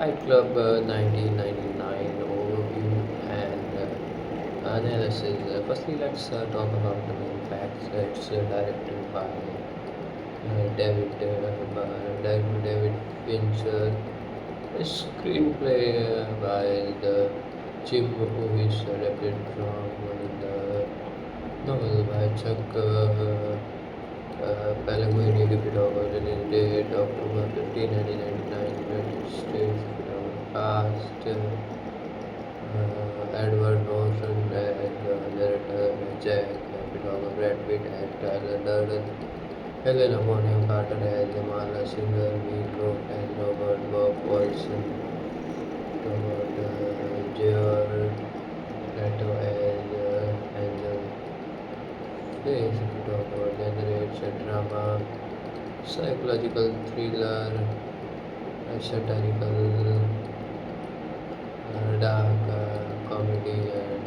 Fight Club 1999 overview and analysis. Firstly, let's talk about the main facts. It's directed by David Fincher. A screenplay by the Jim who is adapted from the novel by Chuck Palahniuk, release date October 15, 1999, United States. Cast Edward Norton as narrator, Jack Pitoga, Brad Pitt as Tyler Durden, Helena Bonham Carter as Amala Singer, Meatloaf as Robert Bob Wilson, Robert Jared Leto as Angel Face, Pitoga generates a drama, psychological thriller, satirical, dark comedy, and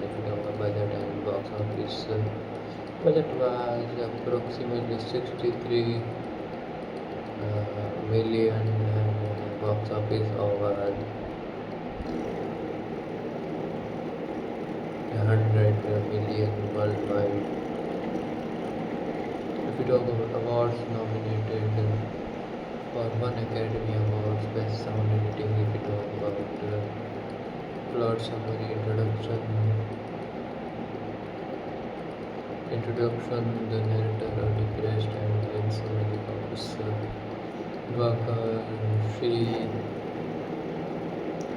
budget and box office. Budget was approximately 63 million and box office over 100 million worldwide. If we talk about awards nominated for one Academy Awards, Best Sound Editing. If we talk about plot summary, introduction, the narrator are depressed and anxiety officer Waka she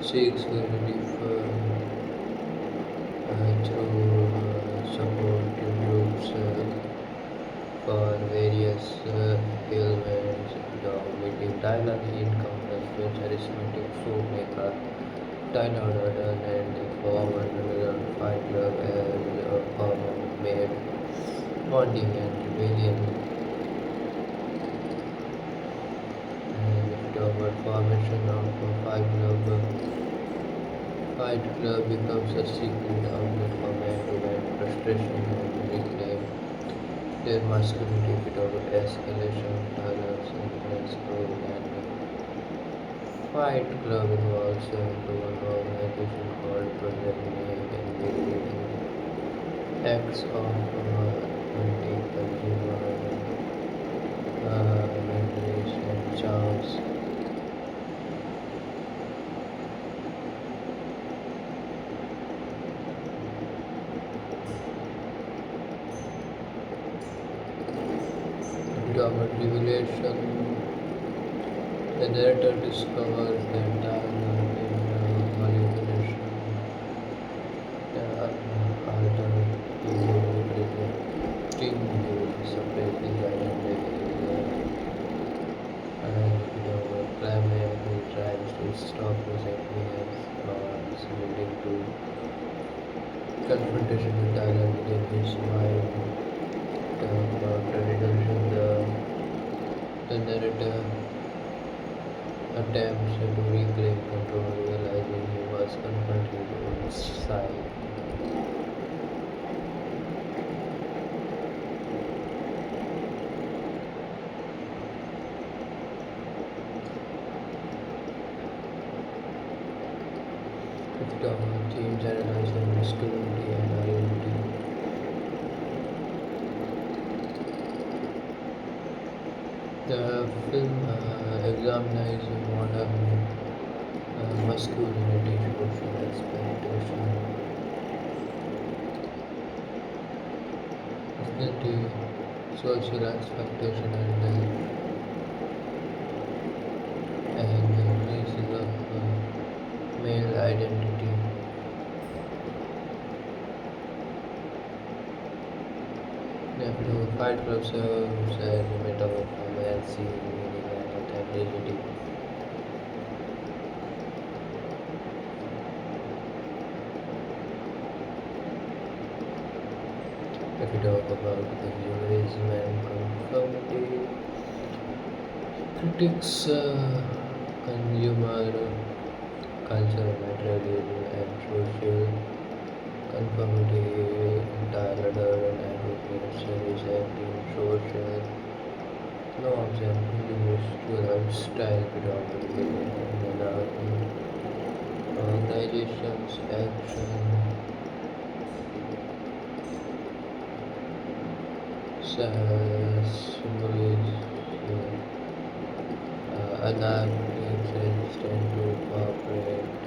seeks relief through support groups for various ailments. The meeting Tyler he encounters the charismatic filmmaker Tyler Durden and the former Fight Club as a former maid bonding and rebellion. And if we talk about formation of a Fight Club becomes a secret outlet for men to vent frustration and reclaim their masculinity. If we talk about escalation, tolerance, influence, growth, and Fight Club involves into an organization called Project engaging acts of anti-consumer memories and charms. About revelation, the narrator discovers that Diana in manipulation, alter ego with king to separate his identity, and Clement who tries to stop resentment as leading to confrontation with Diana within his mind. About the redemption, the narrator attempts to reclaim control, realizing he must confront his own side. If we talk about themes analyzing masculinity and identity, the film examines modern masculinity, social expectation, identity, social expectation, and the basis of male identity. The Fight Club serves as a metaphor for male meaning and authenticity. If we talk about consumerism and conformity, critics consumer culture, materialism, and social conformity. Tyler Durden advocates rejecting social norms and individual style predominantly in anarchy. symbols an act is resistant to corporate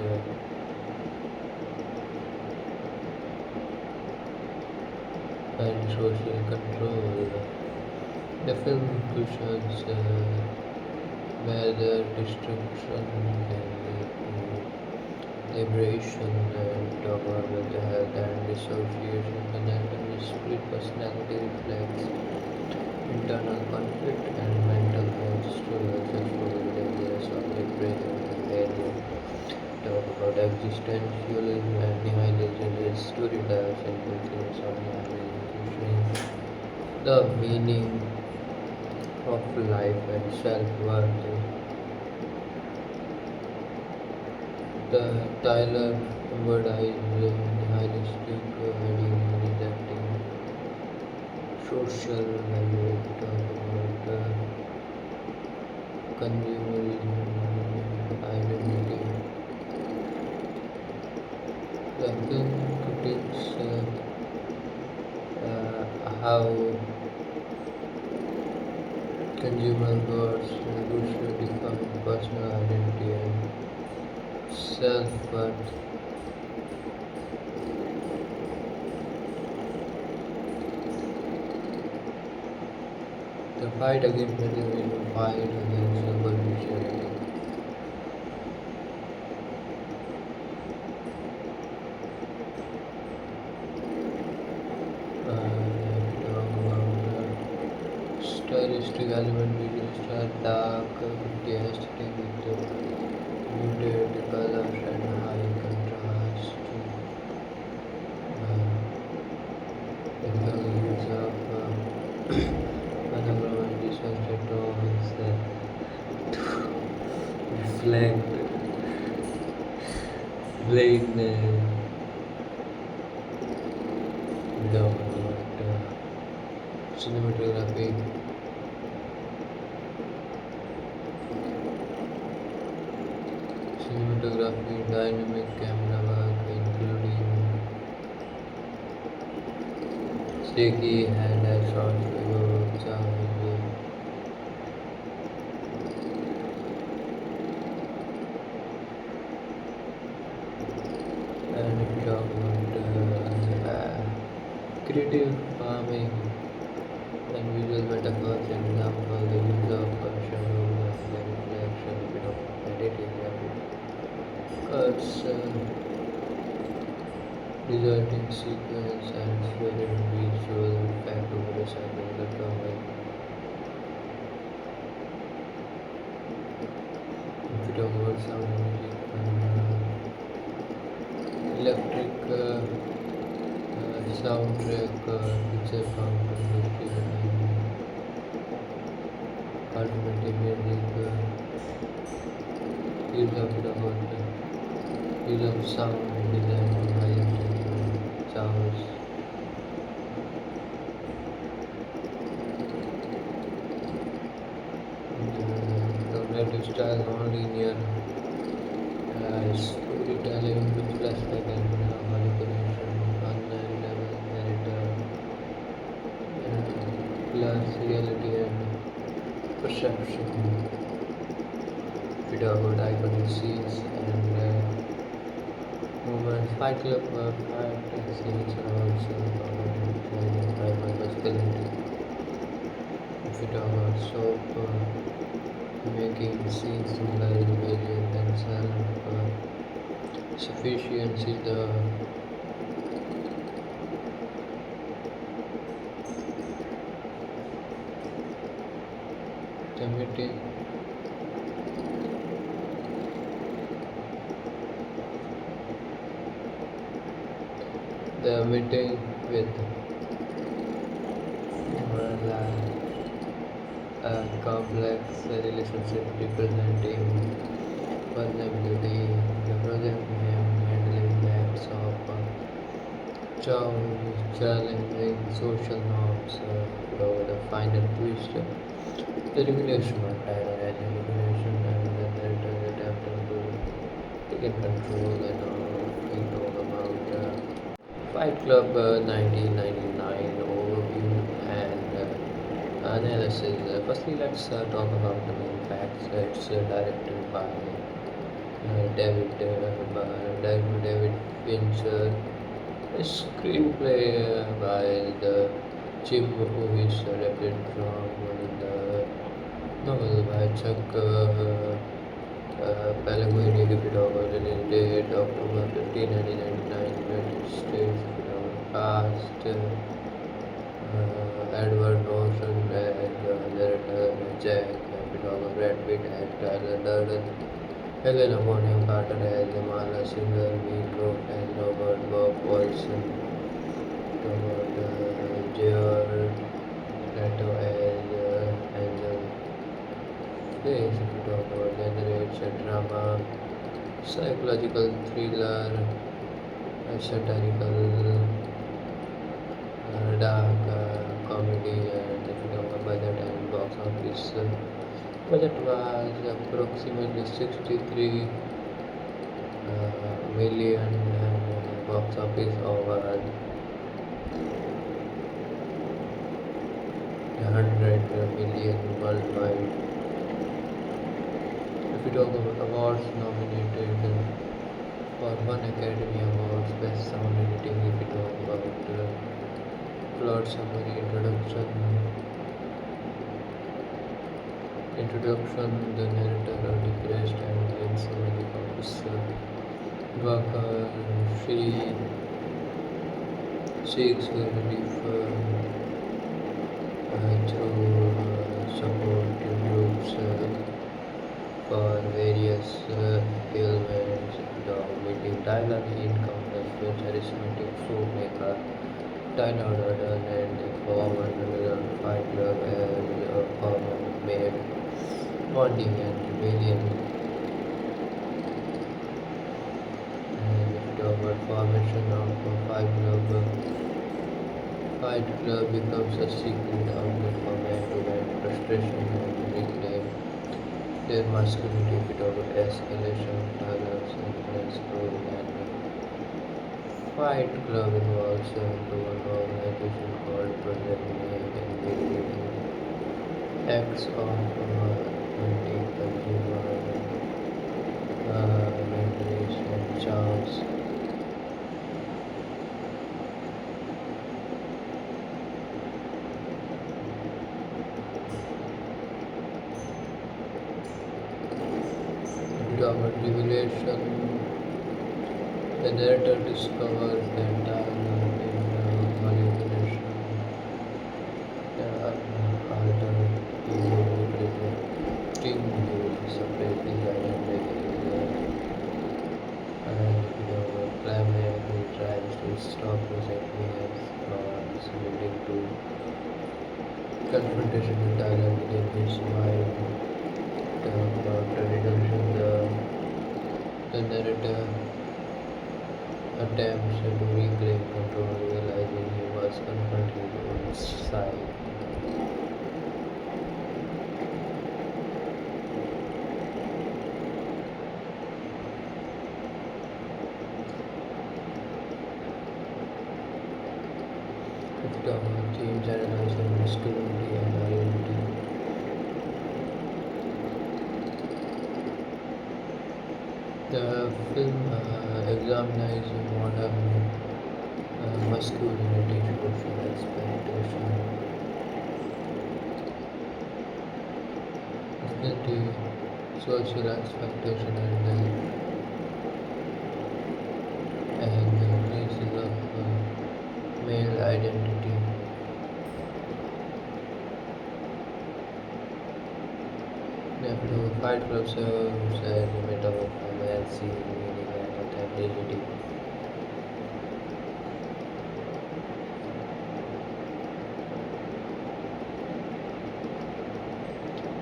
and social control. The film cushions where the destruction can lead to liberation and talk about mental health and dissociation. The narrative split personality reflects internal conflict and mental health struggles exposing the ideas of liberation and failure. Talk about existentialism and nihilism. The story dives into themes of nihilism, questioning the meaning of life and self-worth. The Tyler embodies nihilistic idealism, rejecting social value. Talk about consumerism, identity. The film critiques how consumer goods loosely define personal identity and self-worth. The fight against materialism, fight against superficiality. Talk about stylistic element, visual style, dark, gritty aesthetic with muted colors and high contrast. The use of Bonham and disaster tones to reflect blatant without cinematography. Cinematography, dynamic camera work, including shaky hand and short video, charming, and if you talk about creative farming and visual metaphors, example, the use of shadows and reflection, bit of editing, cuts, resulting sequence and fluid visual effect over the cycle the comic. If you talk about sound music and electric soundtrack, picture fountain, history and alternative music, use of bit about use of sound design to highlight sounds. Narrative style non-linear storytelling with flashback and manipulation, unknown level narrator, plus reality and perception. We talk about iconic scenes and movements. Fight Club fight scenes are also primal masculinity. If we talk about soap making scenes symbolize rebellion and self-sufficiency, the meeting. The meeting with Marla, a complex relationship representing vulnerability, the project handling acts of challenging social norms over the final twist. The regulation of terrorizing regulation and the narrative attempting to take control and we talk about Fight Club 1999 overview and analysis. Firstly, let's talk about the main facts. It's directed by David Fincher. A screenplay by the Jim who is adapted from the novel by Chuck Palahniuk. Release date October 15, 1999, United States. Cast Edward Norton as narrator, Jack Pidog, Brad Pitt as Tyler Durden, Helena Bonham Carter as Mala Singer, Meatloaf as Robert Bob Wilson, Robert Jared Leto as Angel Face. If we talk about genre, it's a drama, psychological thriller, satirical, dark comedy, and if you talk about budget and box office, budget was approximately 63 million and box office over 100 million worldwide. If we talk about awards nominated for one Academy Awards, Best Sound Editing. If we talk about plot summary, introduction, the narrator, a depressed and anxiety officer Walker, she seeks relief through support groups for various ailments. The meeting Tyler, he encounters the charismatic fruit maker Tyler Durden and the former Fight Club as a former maid, bonding and rebellion. And if you talk about formation of a Fight Club becomes a secret outlet for men to vent frustration and reclaim their masculinity. If you talk about escalation, tolerance, and exploring and Fight Club involves into an organization called Project engaging acts of anti-consumer mentalities and charms. If you talk about revelation, the narrator discovers that Tyler is a manipulation, alter ego rejecting the separate his identity, and Clement who tries to stop rejecting his flaws, leading to confrontation with Tyler within his mind. About the redemption, the narrator attempts to reclaim control, realizing he was confronting his own side. If you talk about themes analyzing masculinity and identity, the film examines modern masculinity, social expectation, identity, social expectation, and the crisis of male identity. The Fight Club serves as a metaphor for fantasy, meaning, and authenticity.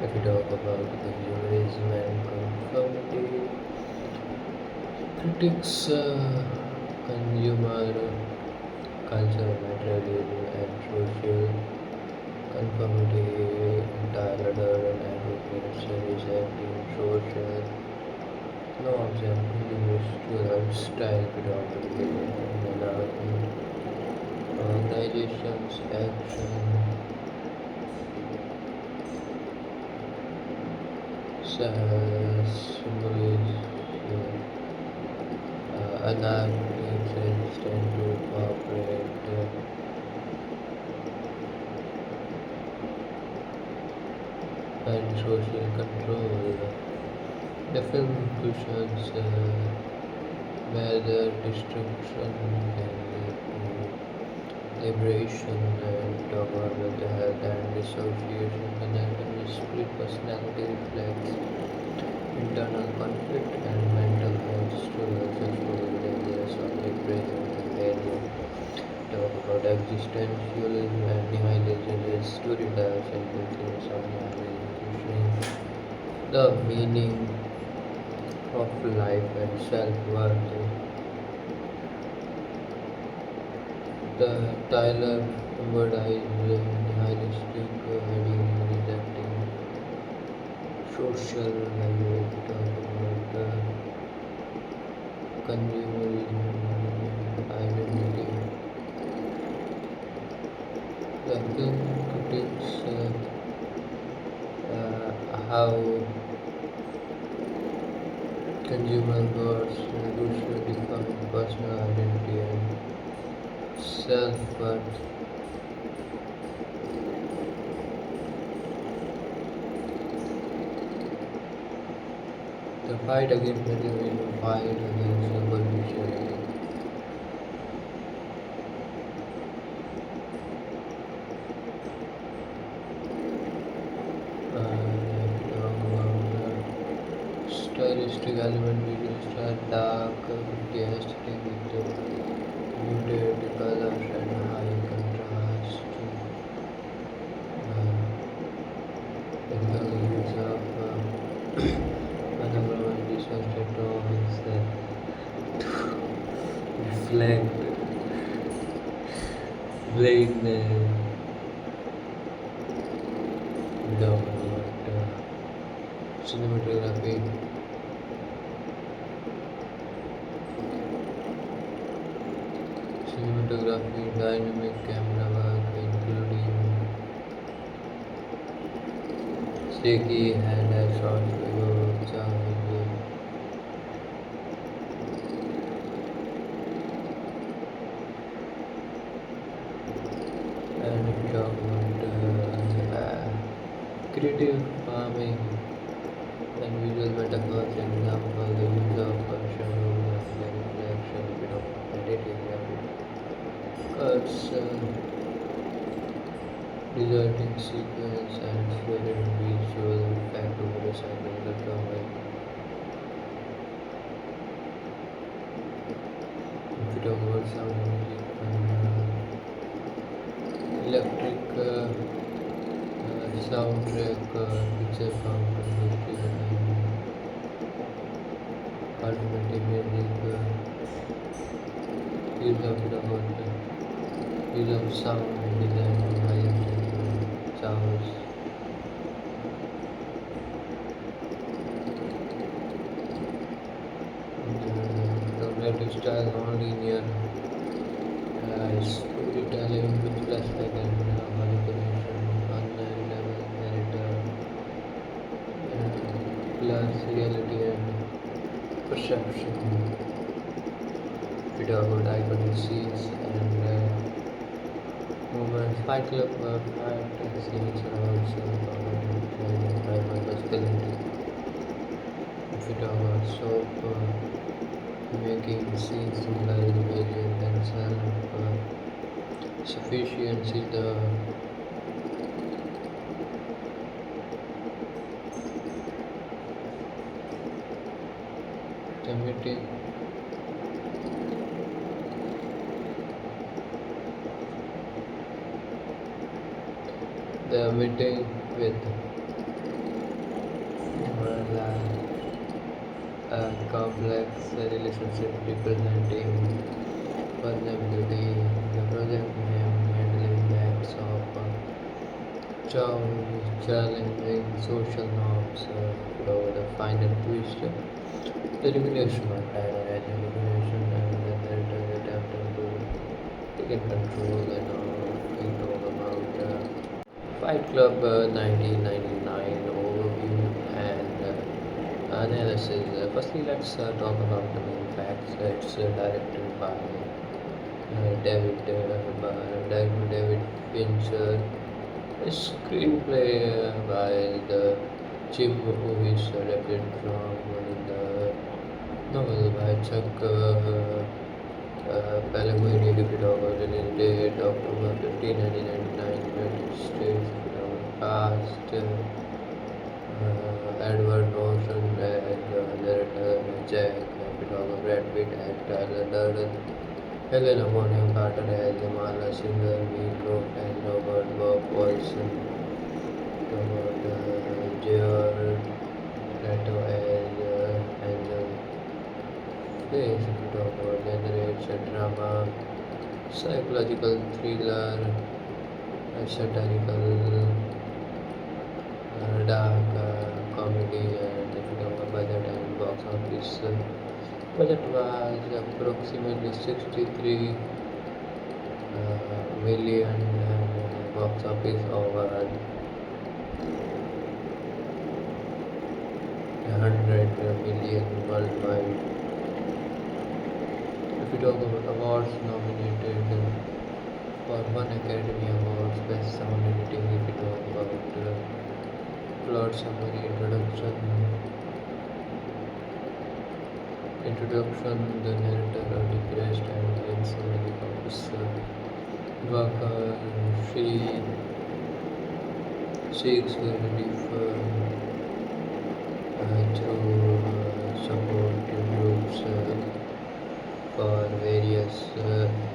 If we talk about consumerism and conformity, critics consumer culture, materialism, and social conformity. Tyler Durden advocates rejecting social norms and individual lifestyle predominantly in organizations' action symbols anarchists resistant to corporate and social control. The film cushions where the destruction can lead to liberation and talk about mental health and dissociation. The narrative split personality reflects internal conflict and mental health struggles exposing dangerous of depression and failure. Talk about existentialism and nihilism as story tells and themes of nihilism, questioning the meaning of life and self-worth. The Tyler embodies nihilistic ideas rejecting social value. Talk about consumerism identity. The film critiques how consumer goods loosely define personal identity and self-worth. The fight against materialism, fight against superficiality. Talk about the stylistic element, visual style, dark, gritty aesthetic with muted colors and high contrast. Technical use of another research tones reflect blackness, without cinematography. Cinematography, dynamic camera work, including shaky hand shots, and if we talk about creative farming and visual metaphors, example, the use of shadows and reflection, bit of editing, cuts, resulting sequence and fluid visual effect over the cycle of the if we talk about sound music and electric soundtrack, picture fountain, history and alternative music, use of use of sound design to high sounds. Cognitive style non-linear storytelling with flashback and manipulation, online level narrator, plus reality and perception. We talk about iconic scenes and movements. Fight Club fight scenes are also primal masculinity. If we talk about soap making scenes symbolize obedience and self-sufficiency, the meeting with well, a complex relationship representing vulnerability. The project name handling acts of challenging social norms. The final twist, the regulation of terrorizing regulation and the narrative attempting to take control and control about Fight Club 1999 overview and analysis. Firstly, let's talk about the main facts. It's directed by David Fincher. A screenplay by the Jim who is adapted from the novel by Chuck Palahniuk. Release date October 15, 1999, United States. Cast Edward Norton as narrator, Jack Pitoga, Brad Pitt as Tyler Durden, Helena Bonham Carter as Mala Singer, Meatloaf as Robert Bob Wilson, Robert Jared Leto as Angel Face, Pitoga generates a drama, psychological thriller, satirical, dark comedy, and by the time box office budget was approximately 63 million, and box office over 100 million worldwide. If we talk about awards nominated for one Academy Awards, Best Sound Editing. If we talk about plot summary, introduction, the narrator are depressed and anxiety officer Waka she seeks relief through support groups for various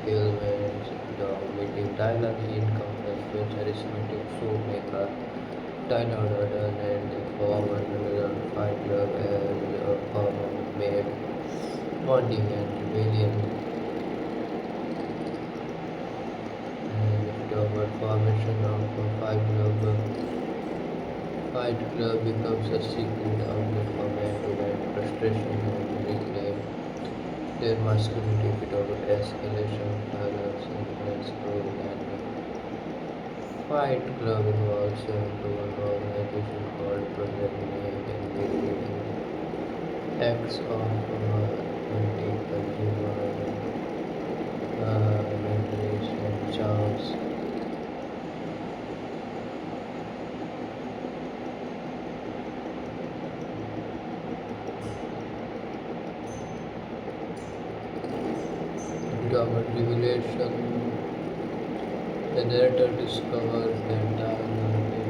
ailments. The meeting Tyler he encounters with charismatic filmmaker Tyler Durden and the former Fight Club as a former maid bonding and rebellion. And if you talk about formation of a Fight Club becomes a secret outlet for men to vent frustration and reclaim their masculinity. If you talk about escalation, violence, influence, growth, and Fight Club involves into an organization called Project Name and acts of anti-consumer memories and charms. Without revelation, the narrator discovers that Diana in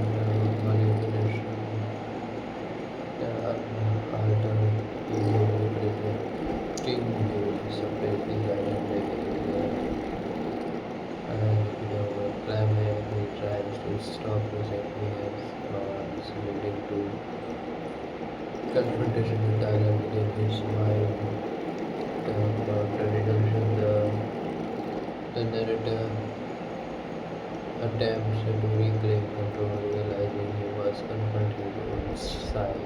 manipulation, the alter ego King who separates his identity and Clement who tries to stop presenting as gods, leading to confrontation with Diana within his mind. About the redemption, the narrator attempts to reclaim control, realizing he must confront his own side.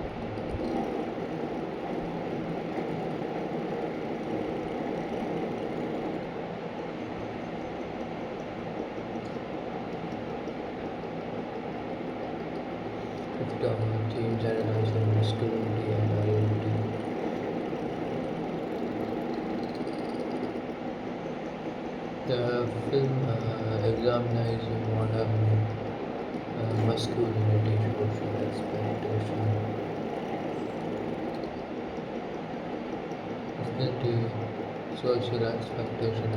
The themes analyzing masculinity and identity. The film examines modern masculinity, social expectation, personality, social expectation,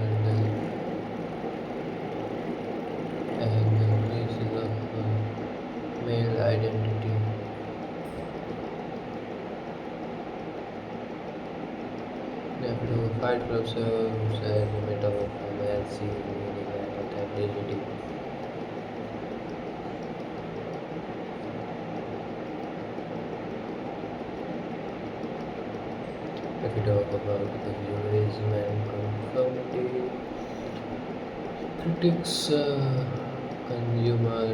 and the crisis of male identity. The Fight Club serves as a metaphor for fantasy, meaning, and authenticity. If we talk about the consumerism and conformity, critics consumer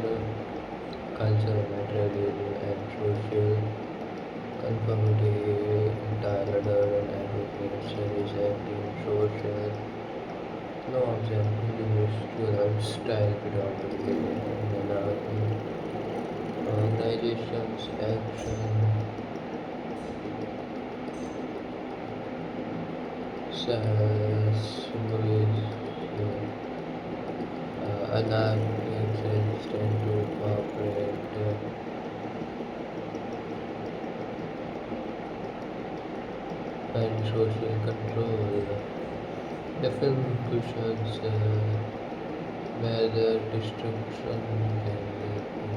culture, materialism, and social conformity. Tyler Durden advocates rejecting social norms and individual lifestyle predominantly in an organization's action symbols anarchists resistant to corporate and social control. The film cushions where the destruction can lead to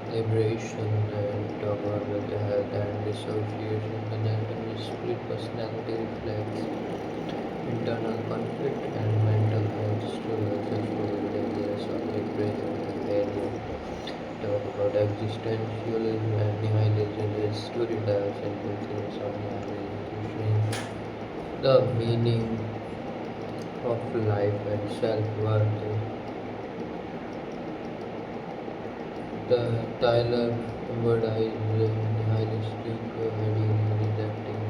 liberation and talk about mental health and dissociation. The narrative split personality reflects internal conflict and mental health struggles as well as dangerous of prison and failure. Talk about existentialism and nihilism as story tells and concerns of nihilism, questioning the meaning of life and self-worth. The Tyler emphasizes nihilistic ideas, rejecting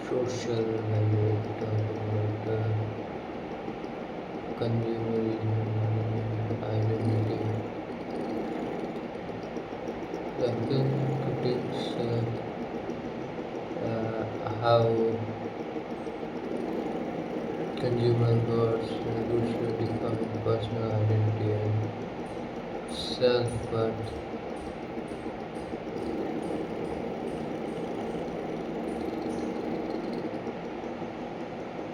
social value. Talk about consumerism identity. The film critiques how consumer goods loosely define personal identity and self-worth.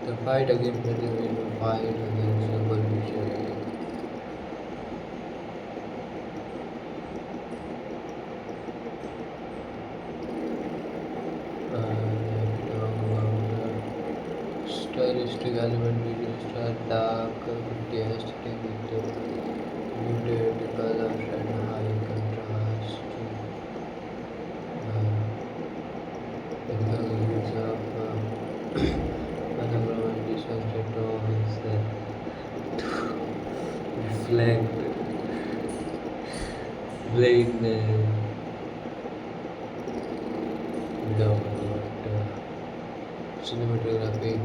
The fight against materialism, fight against superficiality. Talk about the stylistic element, visual style, dark, gritty aesthetic with muted colors and high contrast. The use of monochromatic disaster tones to reflect blackness. Without cinematography.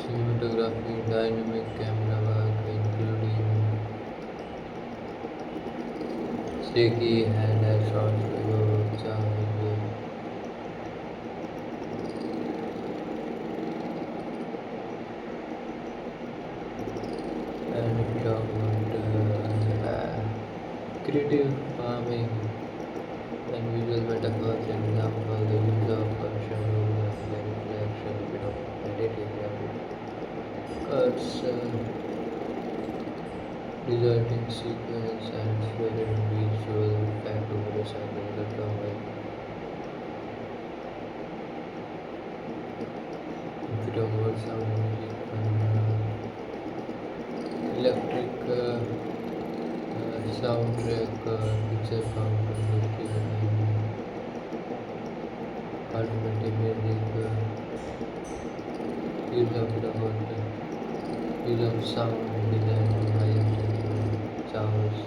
Cinematography, dynamic camera work, including shaky hand shots, charge, and if you talk about creative farming and visual metaphors, example, the use of shadows and reflection, bit of editing, cuts, resulting sequence and fluid visual effect over the cycle of the drawing. If you talk about sound and music and electric soundtrack, picture found and alternative music, use of the use of sound design to high sounds.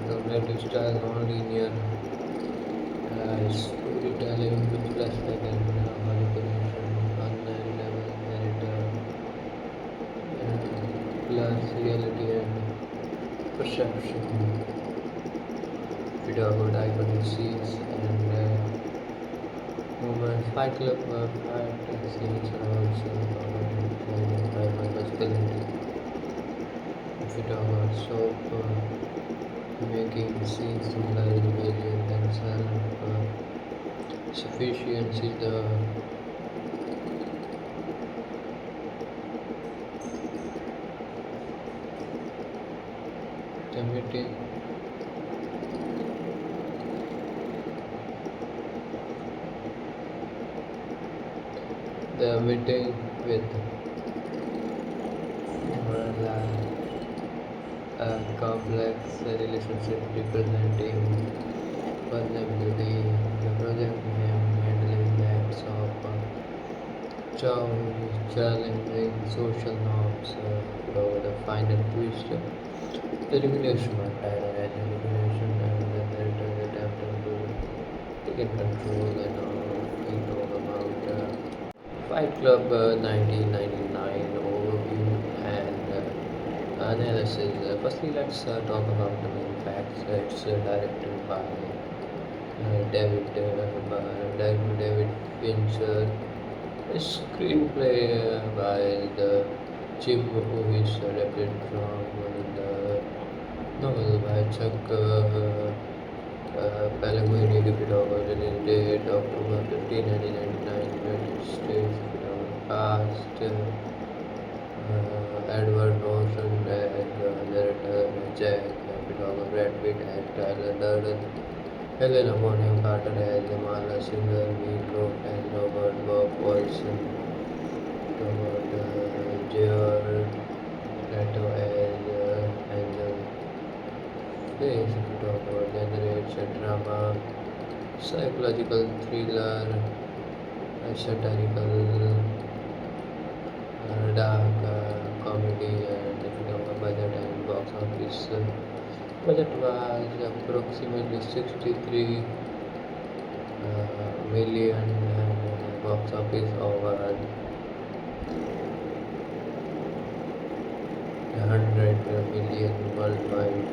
Cognitive style non-linear storytelling with flashback and manipulation, unknown level narrator, plus reality and perception. We talk about iconic scenes and movements. Fight Club fight scenes are also primal masculinity. If we talk about soap making scenes symbolize rebellion and self-sufficiency, the meeting. The meeting with a complex relationship representing vulnerability, the project name handling acts of challenging social norms, over the final twist, the regulation of tyrant regulation and the narrator attempting to take control and ignore about Fight Club 1999 overview and analysis. Firstly, let's talk about the main facts. It's directed by David Fincher. A screenplay by the Jim who is adapted from the novel by Chuck Palahniuk. If it over release date October 15, 1999, United States. If it over cast. Edward Norton as narrator, Jack Capital, Brad Pitt as Tyler Durden, Helena Bonham Carter as Amala Singer, Meatloaf as Robert Bob Wilson, Robert Jared Leto as Angel Face. If we talk about genre, it's a drama, psychological thriller, satirical, dark comedy, and if you talk about budget and box office, budget was approximately 63 million and box office over 100 million worldwide.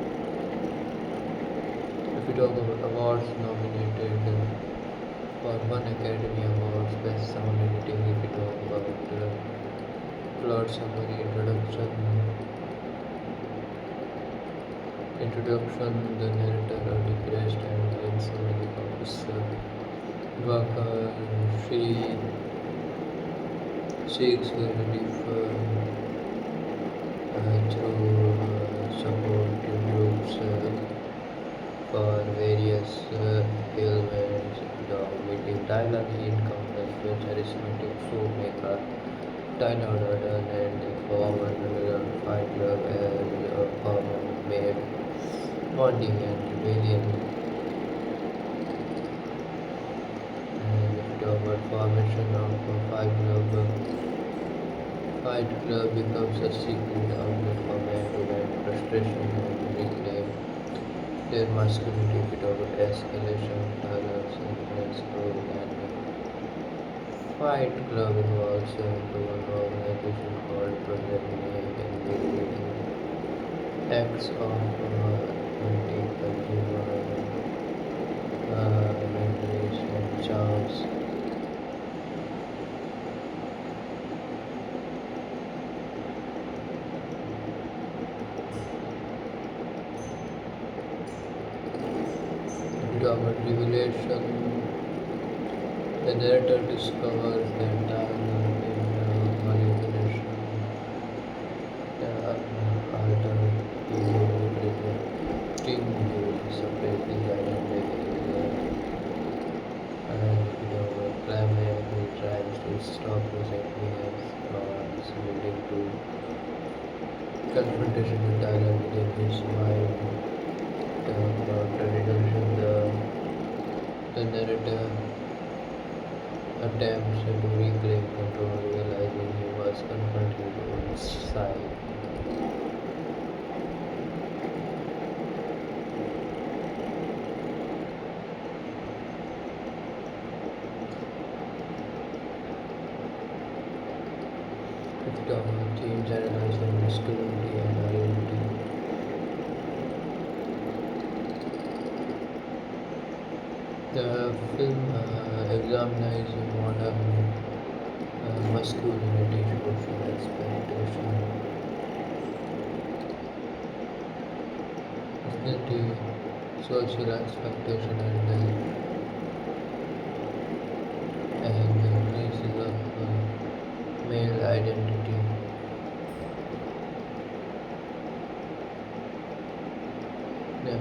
If we talk about awards nominated for one Academy Awards, Best Sound Editing. If we talk about plot summary, introduction, the narrator, a depressed and insomniac officer Walker, she seeks relief through support groups for various ailments. The meeting Tyler, he encounters the charismatic filmmaker Tyler Durden and the former Fight Club as a former maid, bonding and rebellion. And if you talk about formation of a Fight Club becomes a secret outlet for men to vent frustration and reclaim their masculinity. If you talk about escalation, violence, and growth, and Fight Club involves into an organization called Project Name and acts of anti-consumer memories and charms. Without revelation, the narrator discovers that Tyler in manipulation, alter ego king to separate his identity and climate who tries to stop his happiness thoughts leading to confrontation with Tyler within his mind. About the resolution, the narrator attempts to reclaim control, realizing he was confronting his own side. If the themes analyzing masculinity and identity, the film examines modern masculinity, social expectation, identity, social expectation, and the crisis of male identity. The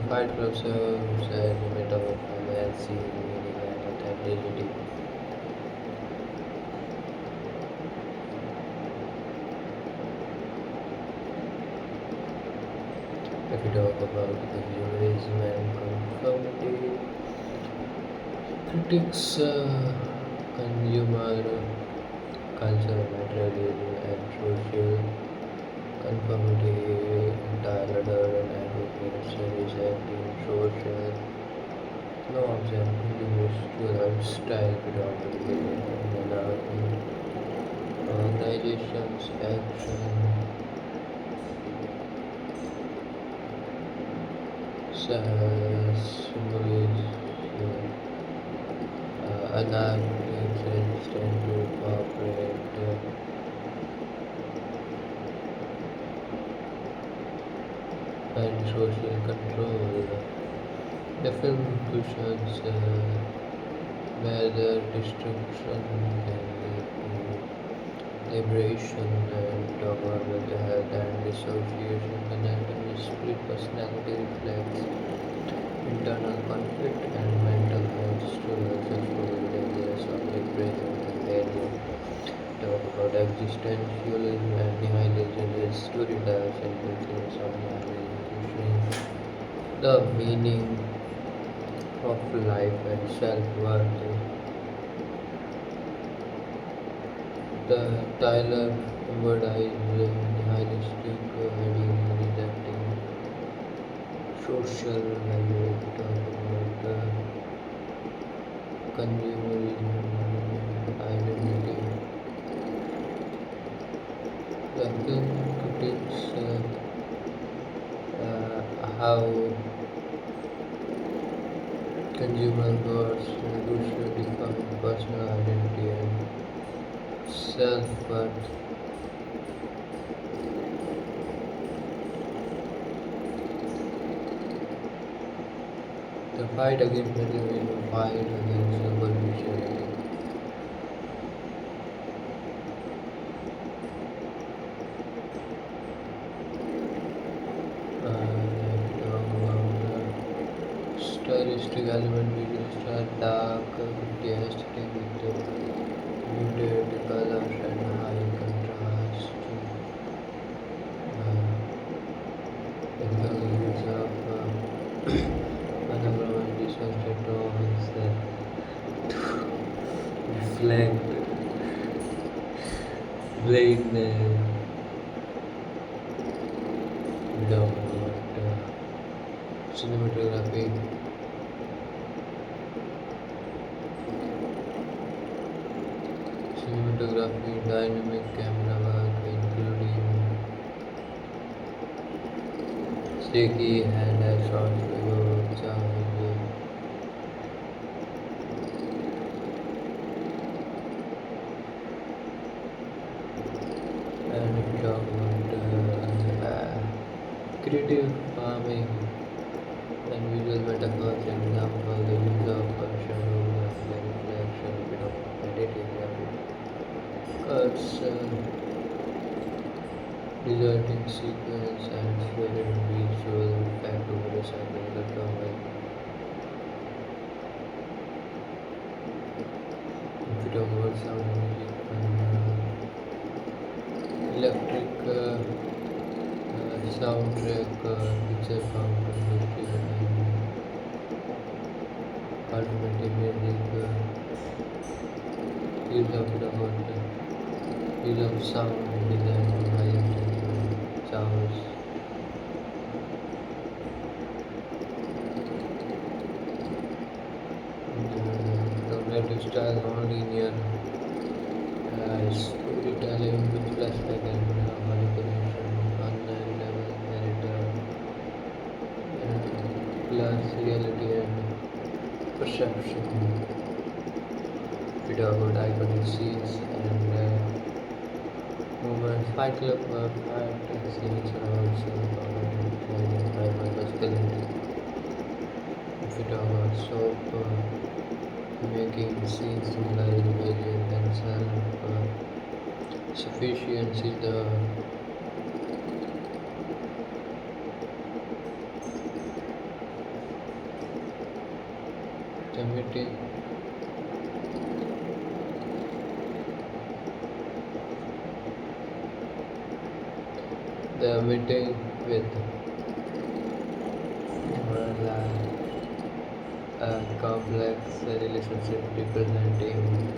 Fight Club serves as a metaphor for fantasy, meaning, and authenticity. If we talk about consumerism and conformity, critics consumer culture, materialism, and social conformity. Tyler Durden advocates rejecting social norms and individual lifestyle predominantly in an organization's action symbols anarchists resistant to corporate and social control. The film cushions where the destruction can lead to liberation and talk about mental health and dissociation. The narrative split personality reflects internal conflict and mental health struggles, exploring the ideas of liberation and failure. Talk about existentialism and nihilism is storytells and cultures of nihilism, questioning the meaning of life and self-worth. The Tyler embodies nihilistic idealism, rejecting social value. Talk about consumerism identity. The film critiques how consumer goods reduce define personal identity and self-worth. The fight against materialism, fight against superficiality. If we talk about the stylistic element, visuals are dark, gritty aesthetic with muted colors and high contrast. Technical use of monochrome research tones reflect blackness. Without cinematography. Cinematography, dynamic camera work, including shaky hand and short video charge. And if we talk about creative farming and visual metaphors, example, the use of shadow and reflection, bit of editing, cuts, deserting sequence, and fluid visual effect over recycling the cover. If we talk about sound and music and electric soundtrack, picture fountain, history, and alternative music, use of use of sound design to high intensity sounds. Cognitive style non-linear storytelling with flashback and manipulation, online level narrator, plus reality and perception. We talk about iconic scenes and movement. Fight Club fight scenes are also common hyper masculinity. If we talk about soap making scenes symbolize rebellion and self sufficiency, the meeting with a complex relationship representing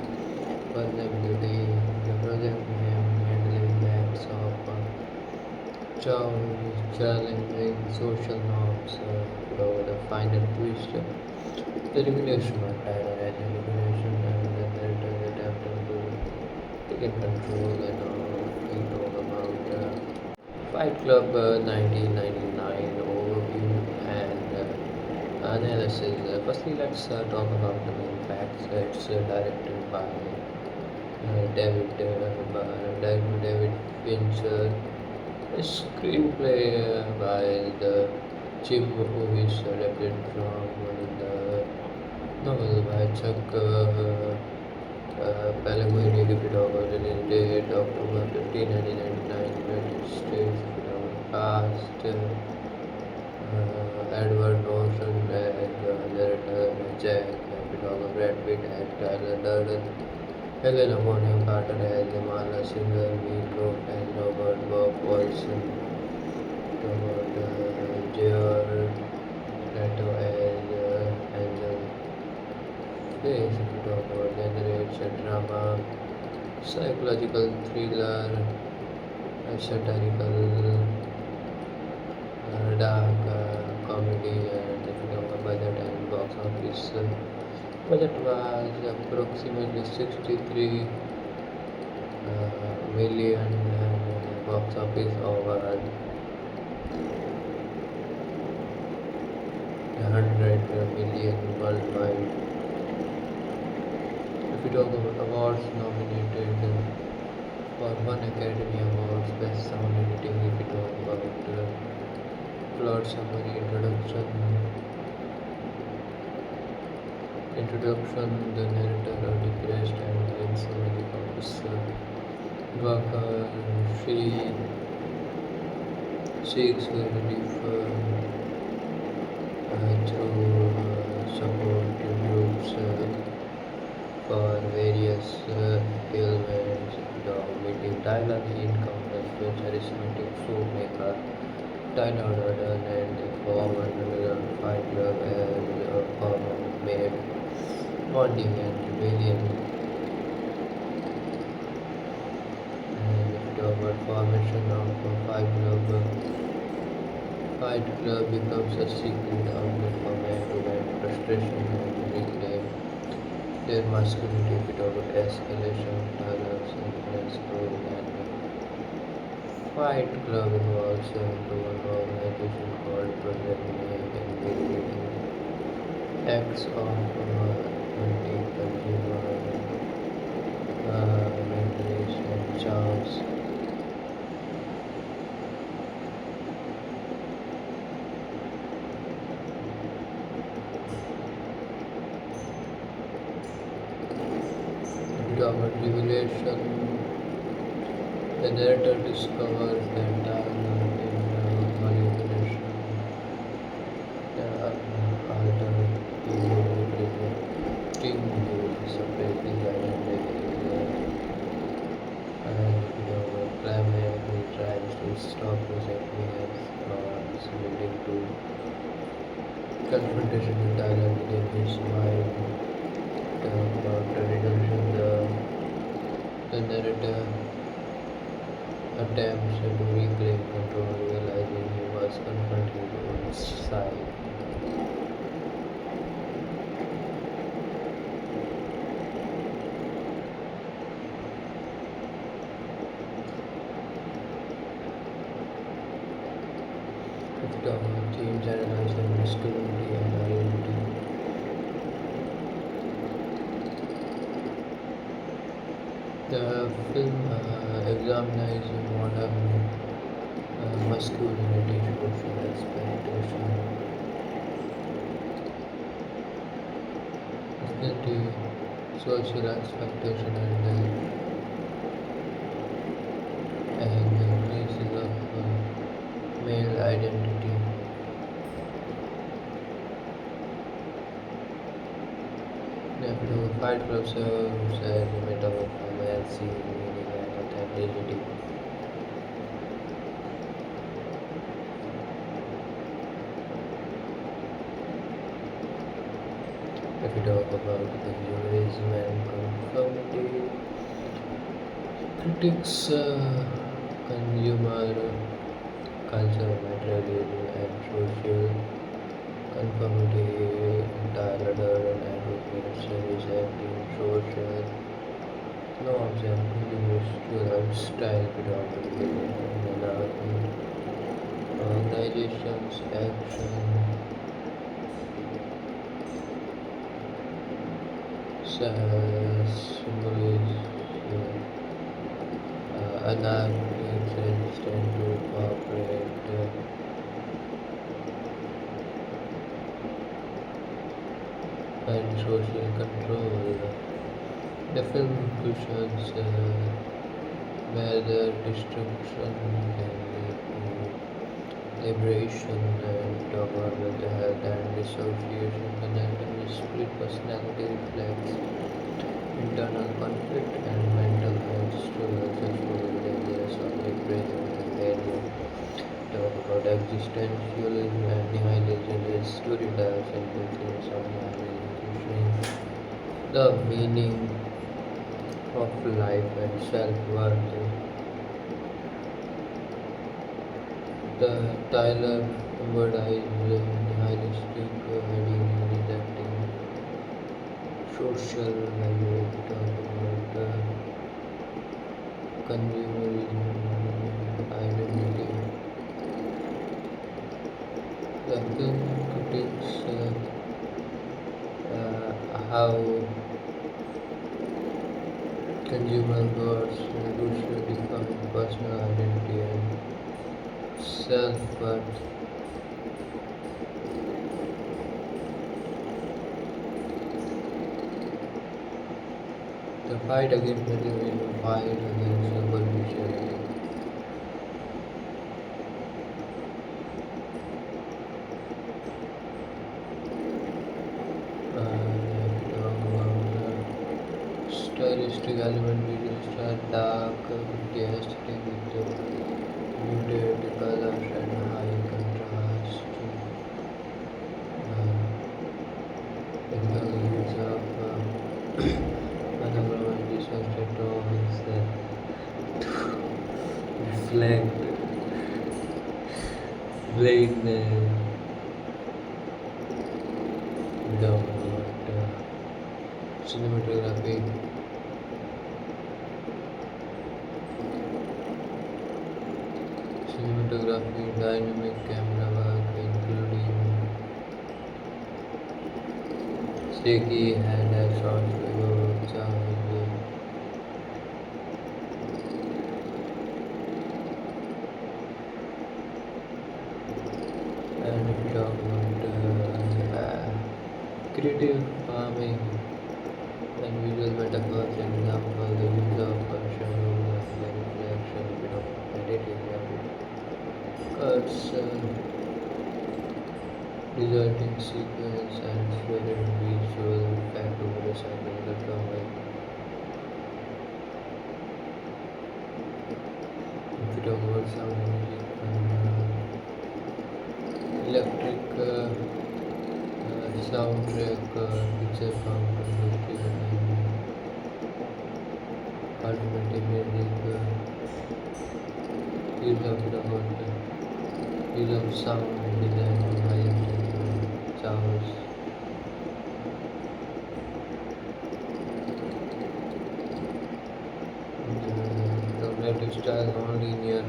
vulnerability, the project name handling acts of challenging social norms, over the final twist, the regulation of Tyler as a regulation and the narrator attempting to take control and control about Fight Club 1999 overview and analysis. Firstly, let's talk about the main facts. It's directed by David Fincher. A screenplay by the Jim who is adapted from the novel by Chuck Palahniuk. Release date October 15, 1999, United States. Cast Edward Norton as narrator Jack, Brad Pitt as Tyler Durden, Helena Bonham Carter as Mala Singer, Meatloaf as Robert Bob Wilson, Robert Jared Leto as Angel Face. If we talk about genre, it's a drama, psychological thriller, satirical, dark comedy, and if you talk about budget and box office, budget was approximately 63 million, and box office over 100 million worldwide. If we talk about awards nominated for one Academy Awards, Best Sound Editing. If we talk about plot summary, introduction, the narrator, a depressed and insomniac officer worker. She seeks relief through support groups for various ailments. The meeting Tyler, he encounters the charismatic filmmaker Tyler Durden, and they form a Fight Club as a form of made bonding and rebellion. And if you talk about formation of a Fight Club becomes a secret outlet for men to vent frustration and reclaim their masculinity. If you talk about escalation, tolerance, and growth, and Fight Club involves into an organization called Project Name, engaging acts of anti-consumer manipulation and charms. Government revelation. The narrator discovers that manipulation, alter ego representing the separate identity, and climate who tries to stop resentment as thoughts, leading to confrontation with dialogue within his mind. About the redemption, the narrator attempts to reclaim control, realizing he must confront his own side. The themes analyzing masculinity and identity. The film examines modern masculinity, social expectation, masculinity, social expectation, and the crisis of male identity. The Fight Club serves as a metaphor for male seeking meaning and authenticity. If we talk about consumerism and conformity, critics consumer culture, materialism, and social conformity. Tyler Durden advocates rejecting social norms and individual lifestyle predominantly in an organization's action symbols anarchists resistant to corporate and social control. The film cushions where the destruction can lead to liberation and talk about mental health and dissociation. The narrative is split personality reflects internal conflict and mental health struggles exposing dangerous or repression and value. Talk about existentialism and nihilism is storytelling simple themes of nihilism, questioning the meaning of life and self-worth. The Tyler emphasizes nihilistic idealism, rejecting social value, talk about consumerism, identity. The film critiques how consumer goods reduce define personal identity and self-worth. The fight against materialism, fight against superficiality. Stylistic element visual style dark, aesthetic with muted colors and high contrast. Technical use of monochromatic research tones reflect blackness, without cinematography. Cinematography, dynamic camera work, including shaky hand shots, charge, and if you talk about creative farming and visual metaphors, example, the use of shadows and the reflection, bit of editing, cuts, resulting sequence and threaded visual effect over the cycle the drawing. If you talk about sound music and electric soundtrack, picture found acoustic and alternative music, use of sound design to high sounds. Cognitive style non-linear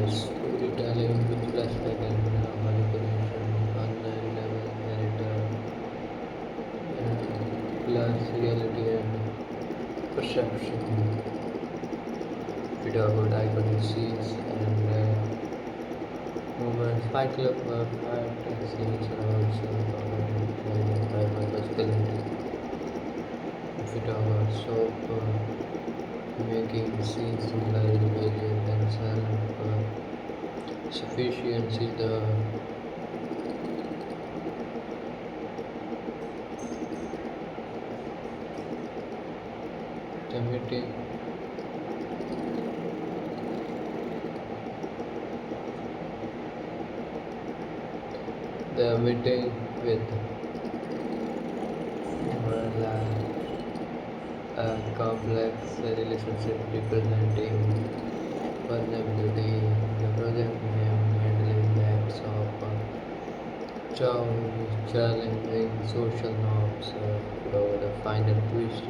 storytelling with flashback and manipulation, online level narrator, class reality and perception. We talk about iconic scenes and movements. Fight Club fight scenes are also common by masculinity. If we talk about soap making scenes symbolize rebellion and self-sufficiency, the meeting. The meeting with a complex relationship representing vulnerability, the project name handling acts of challenging social norms, the final twist,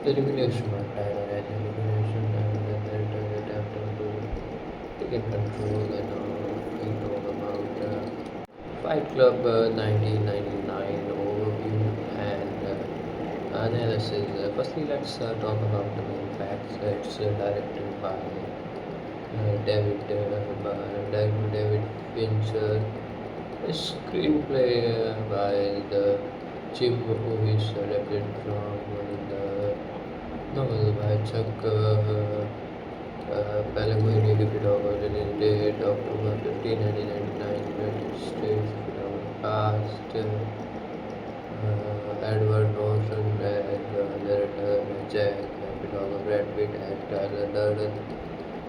the regulation of Tyler as a regulation and the narrator attempting to take control and control about Fight Club 1999 overview and analysis. Firstly, let's talk about the main facts. It's directed by David Fincher. A screenplay by the Jim who is adapted from the novel by Chuck Palahniuk. If it over release date October 15, 1999, United States. If it over cast. Edward Norton as narrator, Jack Capital, Brad Pitt as Tyler Durden,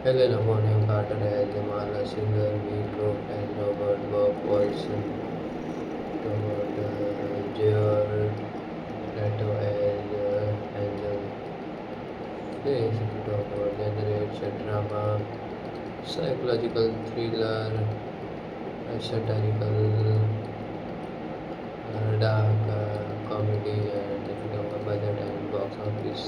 Helena Bonham Carter as Amala Singer, Meatloaf as Robert Bob Wilson, Robert Jared Leto as Angel Face. If you talk about generates a drama, psychological thriller, satirical, dark comedy, and if you talk about budget and box office.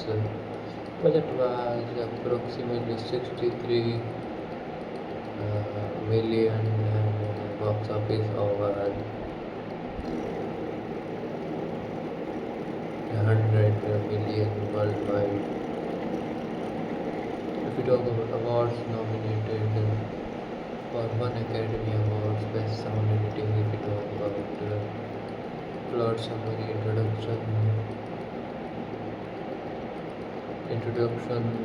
Budget was approximately 63 million and box office over 100 million worldwide. If we talk about awards nominated for one Academy Awards, Best Sound Editing. If we talk about plot summary, introduction,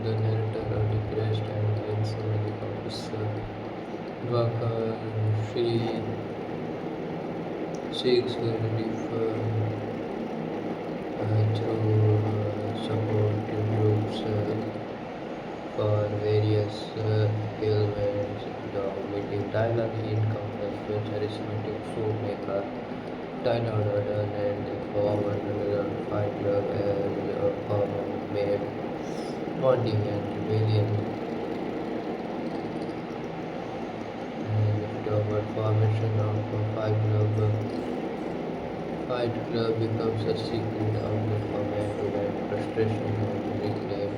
the narrator, a depressed and insomniac officer Dwaka, she seeks relief through support groups for various ailments. The meeting Tyler encounters the charismatic filmmaker Tyler Durden and the former Fight Club as a form of made bonding and rebellion. And if you talk about formation of a Fight Club becomes a secret outlet for men to vent frustration and reclaim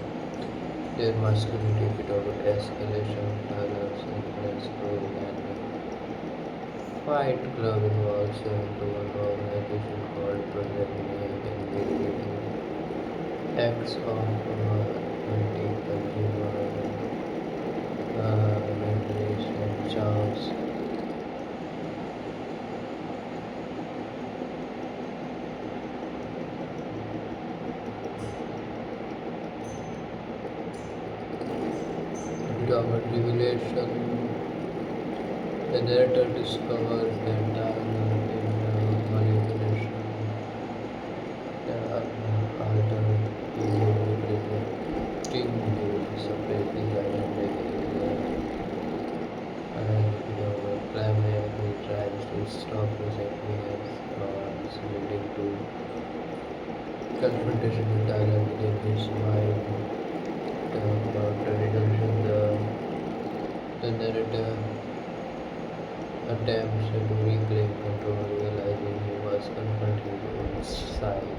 their masculinity. If you talk about escalation, violence, influence, growth, and Fight Club involves into an organization called Project Name investigating acts of anti-consumer manipulation and charms. Without revelation, the narrator discovers that dialogue in manipulation, alter ego representing the separate his identity and climate who tries to stop presenting as gods, leading to confrontation with dialogue within his mind. About the redemption, the narrator attempts to reclaim control, realizing he must confront his own side.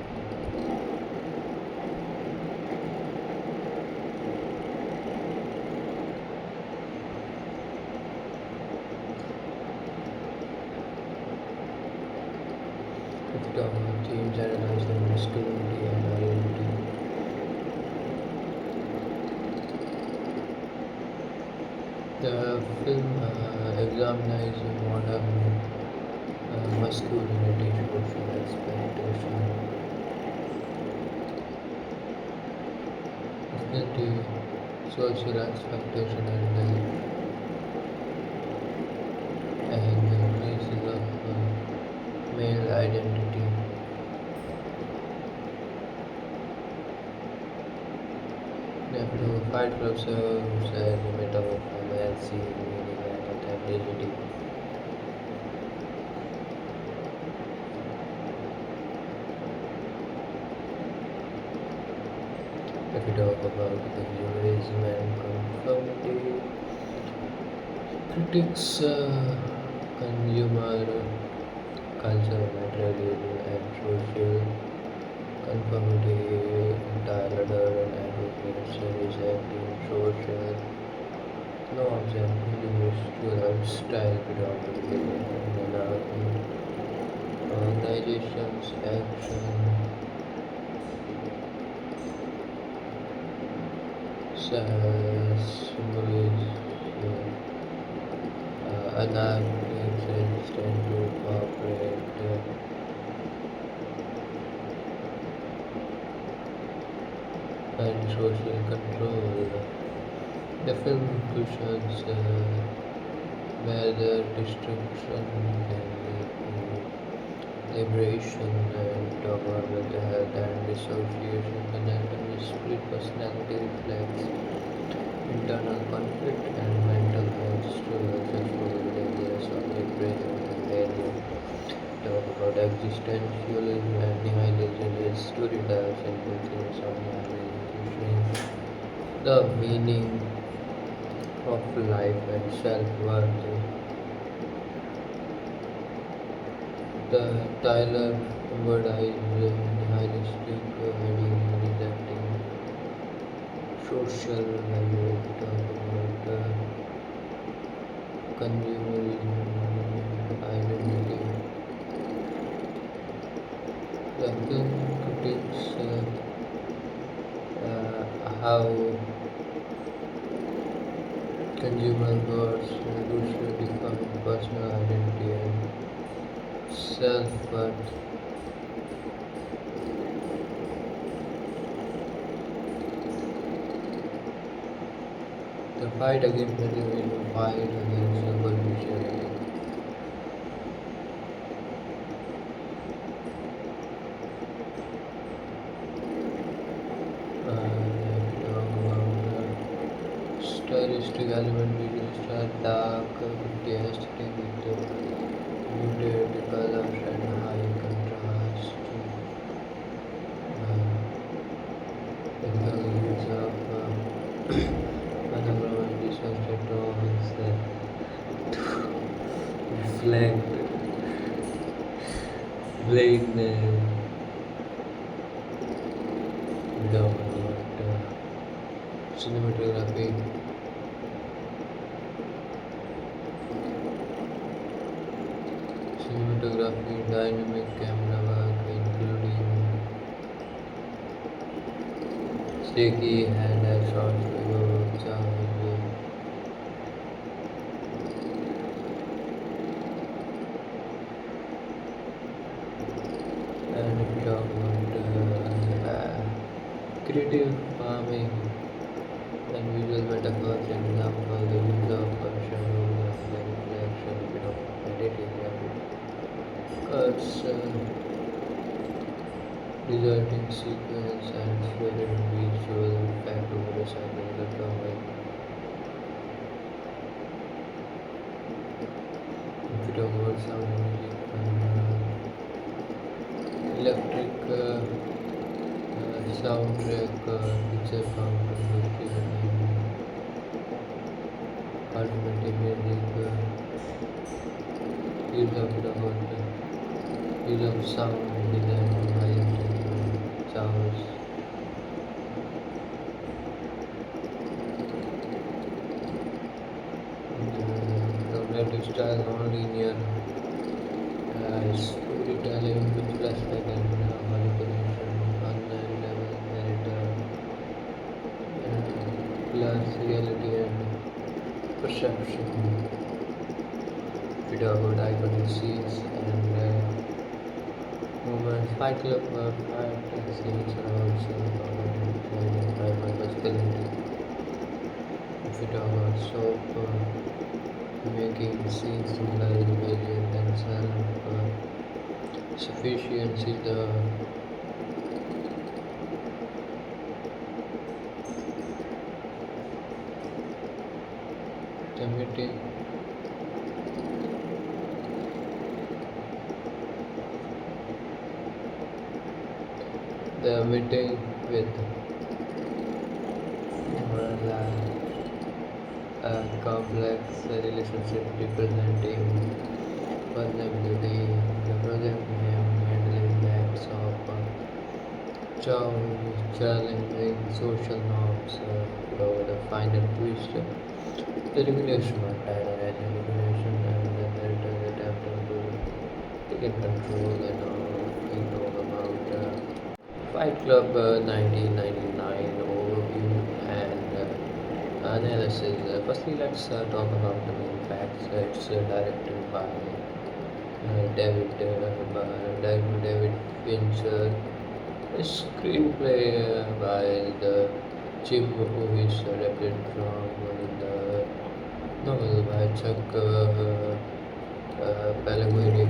The themes analyzing masculinity and identity. The film examines modern masculinity, social expectation, dignity, social expectation, and the crisis of male identity. The Fight Club serves as a metaphor for male seeing meaning and authenticity. If we talk about consumerism and conformity, critics consumer culture, materialism, and social conformity. Tyler Durden advocates rejecting social norms and individual style predominantly in an organization's action symbols anarchists tend to cooperate and social control. The film cushions where the destruction can lead to liberation and talk about mental health and dissociation. The narrative is split personality reflects internal conflict and mental health struggles exposed areas of depression and failure. Talk about existentialism and nihilism is story tells and considers of nihilism questioning the meaning of life and self-worth. The Tyler emphasizes nihilistic idealism rejecting social value. Talk about consumerism identity. The film critiques how consumer goods loosely define personal identity and self-worth. The fight against materialism, fight against superficiality. If we talk about the stylistic element, visual style, dark, gritty aesthetic with muted colors and high contrast. Technical use of monochrome and distorted tones reflect blackness. Without cinematography. Cinematography, dynamic camera work, including shaky hand shots, charge, and if you talk about creative farming and visual metaphors, example, the use of shadows and reflection, a bit of editing, cuts, resulting sequence and fluid visual effect over the cycle of the drawing. If you talk about sound and music and electric soundtrack, picture composition and alternative music, use of the use of sound design to high sounds. Cognitive style non-linear storytelling with flashback and manipulation, unknown level narrator, plus reality and perception. We talk about iconic scenes and moments. Fight Club fight scenes are also common by masculinity. If we talk about soap making scenes symbolize rebellion and self-sufficiency, the meeting. The meeting with a complex relationship representing vulnerability, representing him handling acts of challenging social norms, the final twist, the regulation of data and regulation and the narrator attempting to take control and all about Fight Club 1999 overview and analysis. Firstly, let's talk about the main facts. It's directed by David Fincher. A screenplay by the Jim Ovis, adapted from the novel by Chuck Palahniuk,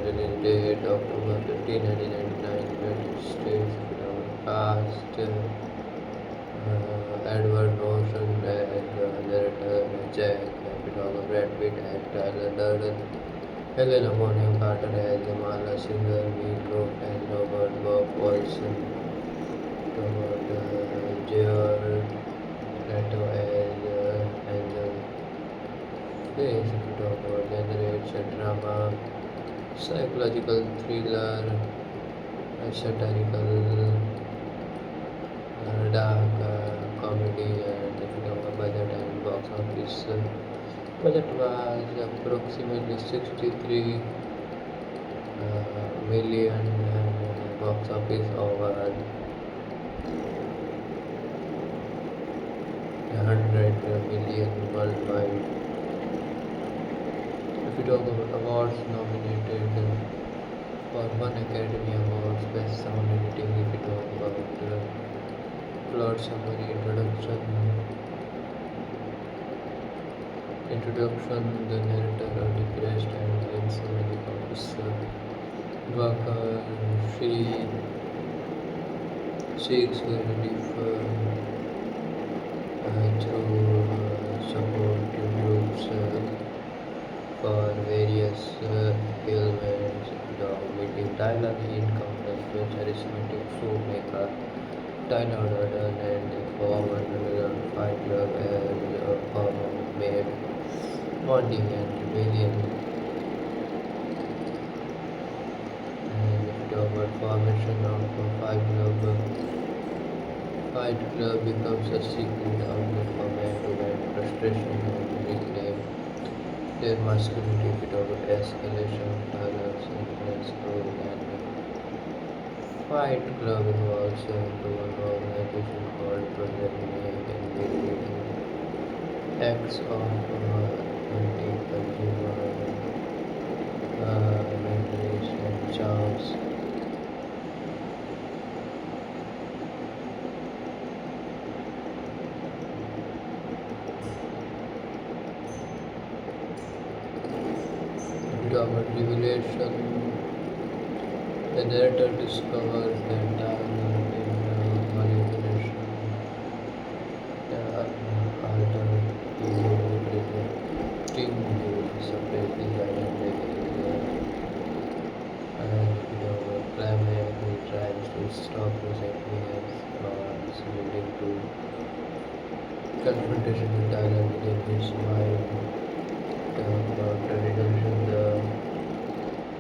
release date October 15, 1999, United States. Cast Edward Norton as narrator, Jack Capitol, Brad Pitt as Tyler Durden, Helena Bonham Carter as Amala Singer, Meatloaf as Robert Bob Olson, Robert Jared Leto as Angel Face. If you talk about genre, it's a drama, psychological thriller, satirical, dark comedy, and if you talk about budget and box office, budget was approximately 63 million, and box office over 100 million worldwide. If you talk about awards nominated for one Academy Awards, Best Sound Editing. If you talk about plot summary, introduction, the narrator, a depressed and anxiety officer worker, she seeks relief through support groups for various ailments. The meeting Tyler, he encounters the charismatic filmmaker Tyler Durden, and they form another fight club as a form of made bonding and rebellion. And if you talk about formation of a fight club becomes a secret outlet for men to vent frustration and reclaim their masculinity. If you talk about escalation, violence, influence, growth, and fight club involves into an organization called Project Make and they acts of anti-consumer memories and charms. About revelation, the narrator discovers that Tyler in manipulation, altered ego representing the separate his identity, and Clement who tries to stop presenting as gods, leading to confrontation with Tyler within his mind. About the redemption,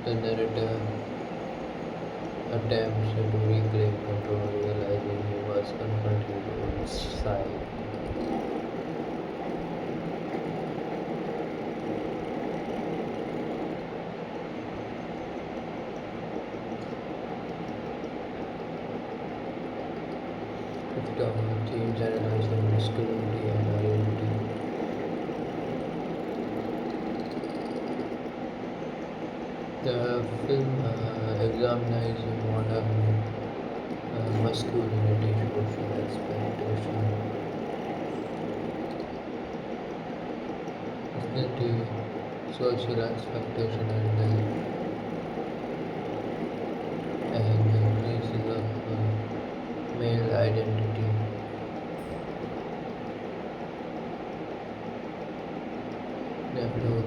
the narrator attempts to reclaim control, realizing he must confront his own side. The themes analyzing masculinity and identity. The film examines modern masculinity, social expectation, ethnicity, social expectation, and the crisis of male identity. The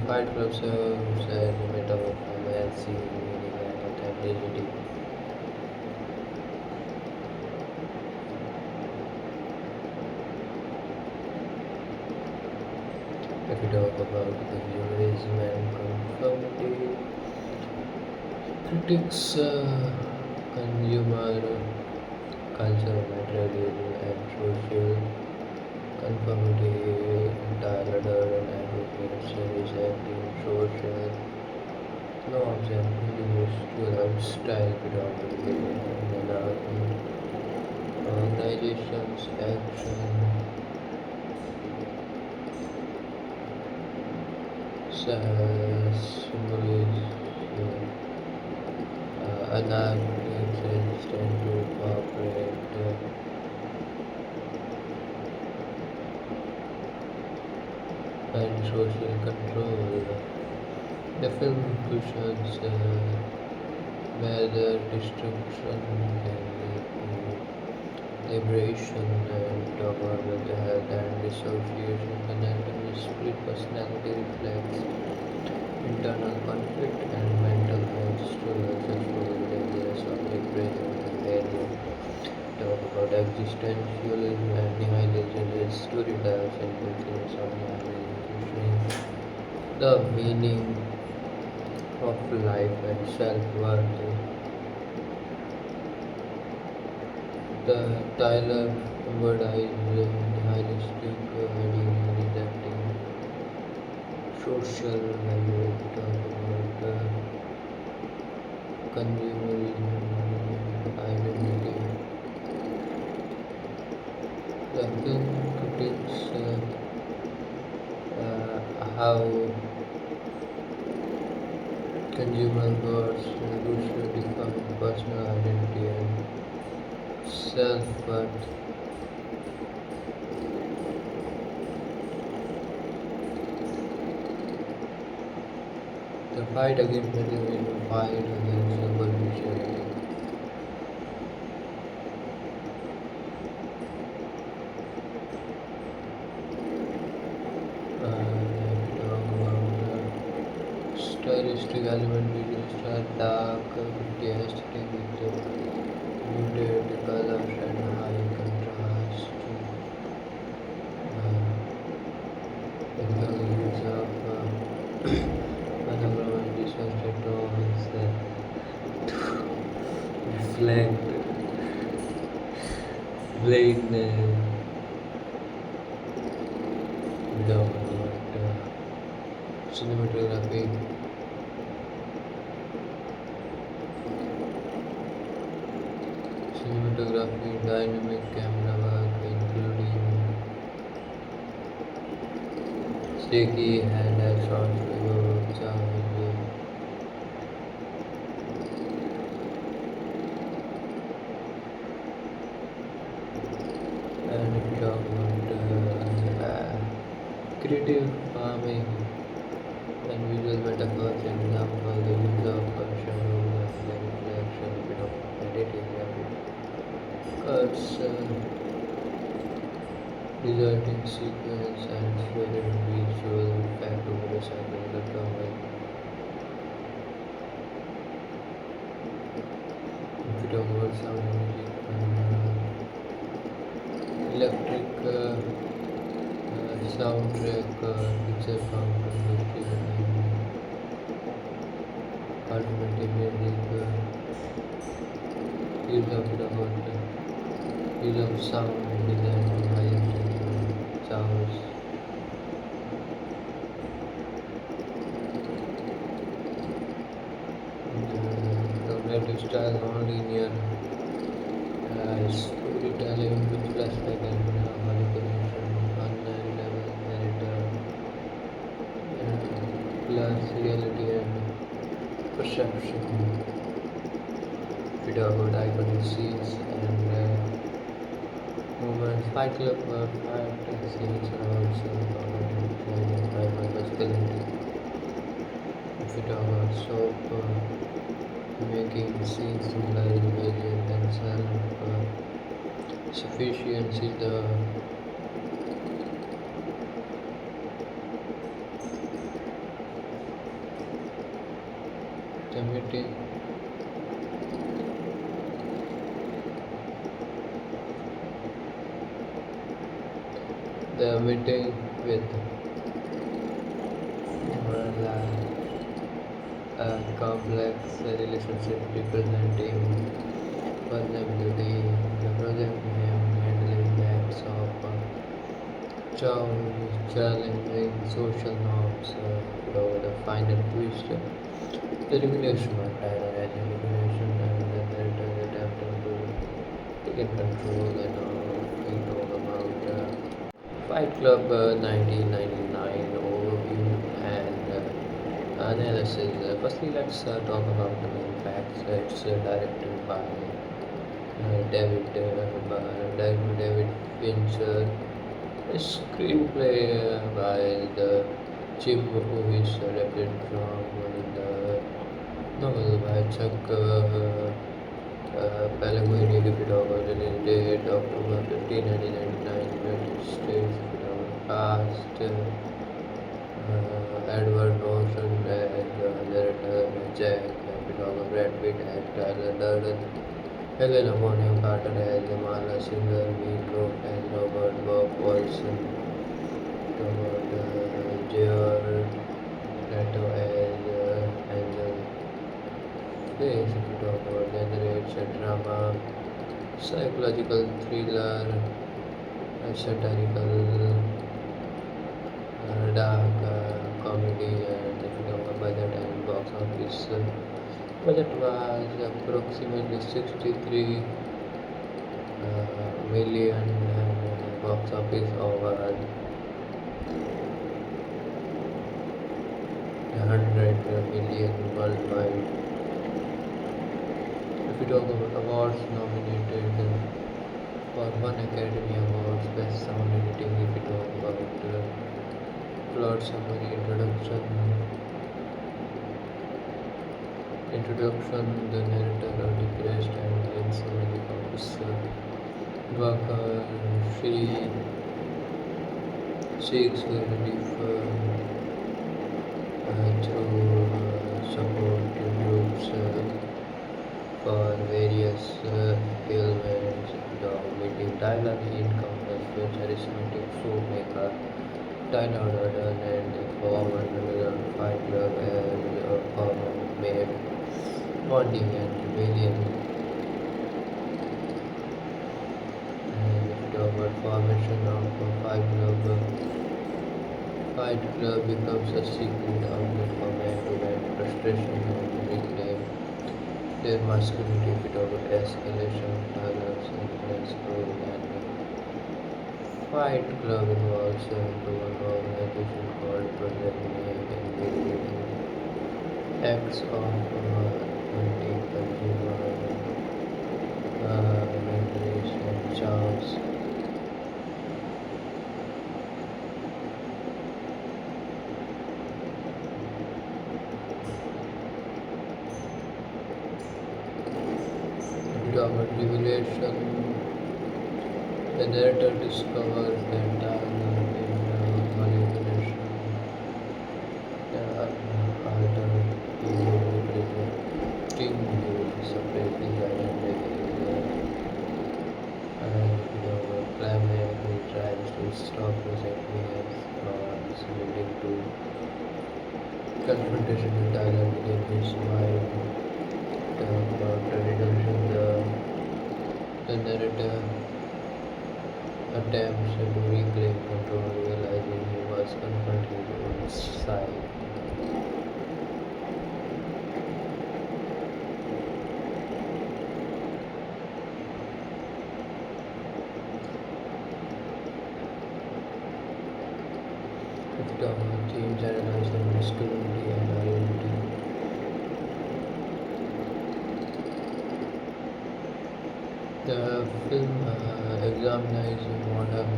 Fight Club serves as a metaphor for male meaning and authenticity. If we talk about consumerism and conformity, critics consumer culture, materialism, and social conformity. Tyler Durden advocates rejecting social norms and individual style predominantly in an organization's action symbols an act existent to cooperate and social control. The film cushions whether destruction can lead to liberation and about mental health and dissociation. The narrative split personality reflects internal conflict and mental health struggles, exposing the ideas of liberation and failure. Talk about existentialism and nihilism as storytells and themes of nihilism, questioning the meaning of life and self-worth. The Tyler emphasizes nihilistic idealism, rejecting social value. Talk about consumerism, identity. The film critiques how consumer goods loosely define personal identity and self-worth. The fight against materialism, fight against superficiality. If we talk about the stylistic element, visual style, dark, aesthetic with muted colors and high contrast. Technical use of monogram and distorted tones reflect blackness without cinematography. Cinematography, dynamic camera work, including shaky hand shots, video, charge, and if you talk about creative farming and visual metaphors, example, the use of shadow and reflection, bit of editing, cuts, resulting sequence and fluid visual effect over the cycle of the domain. If you talk about sound music and electric soundtrack, picture fountain, alternative music, use of use of sound design to high sounds. Cognitive style, non-linear storytelling with flashback and manipulation, unknown level narrator, plus reality and perception. We talk about iconic scenes and movements. Fight Club fight scenes are also common by masculinity. If we talk about soap making scenes symbolize rebellion and self-sufficiency, the meeting. The meeting with Marla, a complex relationship representing vulnerability, the project name handling acts of challenging social norms, over the final twist, the regulation of data as a regulation and the narrator attempting to take control and control about Fight Club 1999 overview and analysis. Firstly, let's talk about the main facts. It's directed by David Fincher. A screenplay by the Jim who is adapted from the novel by Chuck Palahniuk. If you talk about the release date, October 15, 1999, United States. If you talk about cast, Edward Norton as narrator, Jack. If you talk about Brad Pitt as Tyler Durden, Helena, Bonham Carter as Amala Singer, Meatloaf as Robert Bob Wilson, Robert Jared Leto as Angel Face. If you talk about genre, it's a drama, psychological thriller, satirical, dark comedy, and if you talk about budget and box office, budget was approximately 63 million and box office over 100 million worldwide. If we talk about awards nominated for one Academy Awards, Best Sound Editing. If we talk about plot summary, introduction, the narrator, a depressed and insomniac officer Dwaka she seeks relief through support groups for various ailments. The meeting Tyler he encounters the charismatic filmmaker Tyler Durden and the former Fight Club as a former maid bonding and rebellion. And if you talk about formation of Fight Club becomes a secret outlet for man-to-man frustration and reclaim their masculinity. If you talk about escalation, tolerance, influence, growth, and Fight Club involves into an organization called Project Name engaging acts of anti-consumer memories and charms. Without revelation, the narrator discovers that Diana in manipulation, alter ego representing to separate his identity and climate who tries to stop presenting as flaws, leading to confrontation with Diana within his mind. About the redemption, the narrator attempts to reclaim control, realizing he must confront his own side. The themes analyzing masculinity and identity. The film examines modern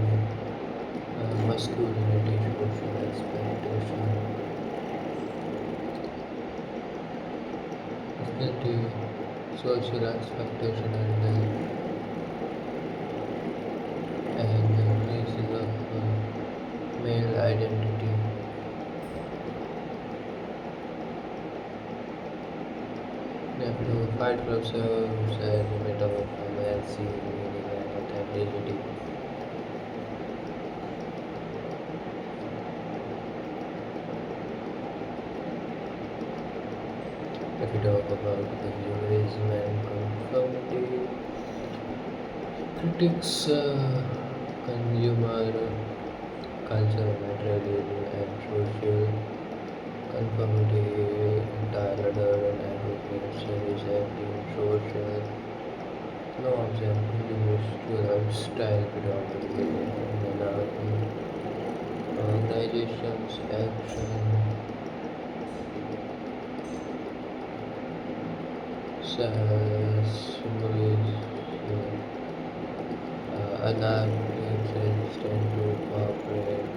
masculinity, social expectation, ethnicity, social expectation, and the crisis of male identity. The Fight Club serves as a metaphor for male meaning and authenticity. If we talk about consumerism and conformity, critics consumer culture, materialism, and social conformity. Tyler Durden advocates rejecting social norms and consumerist lifestyle predominantly in an organization's action symbols anarchists tend to cooperate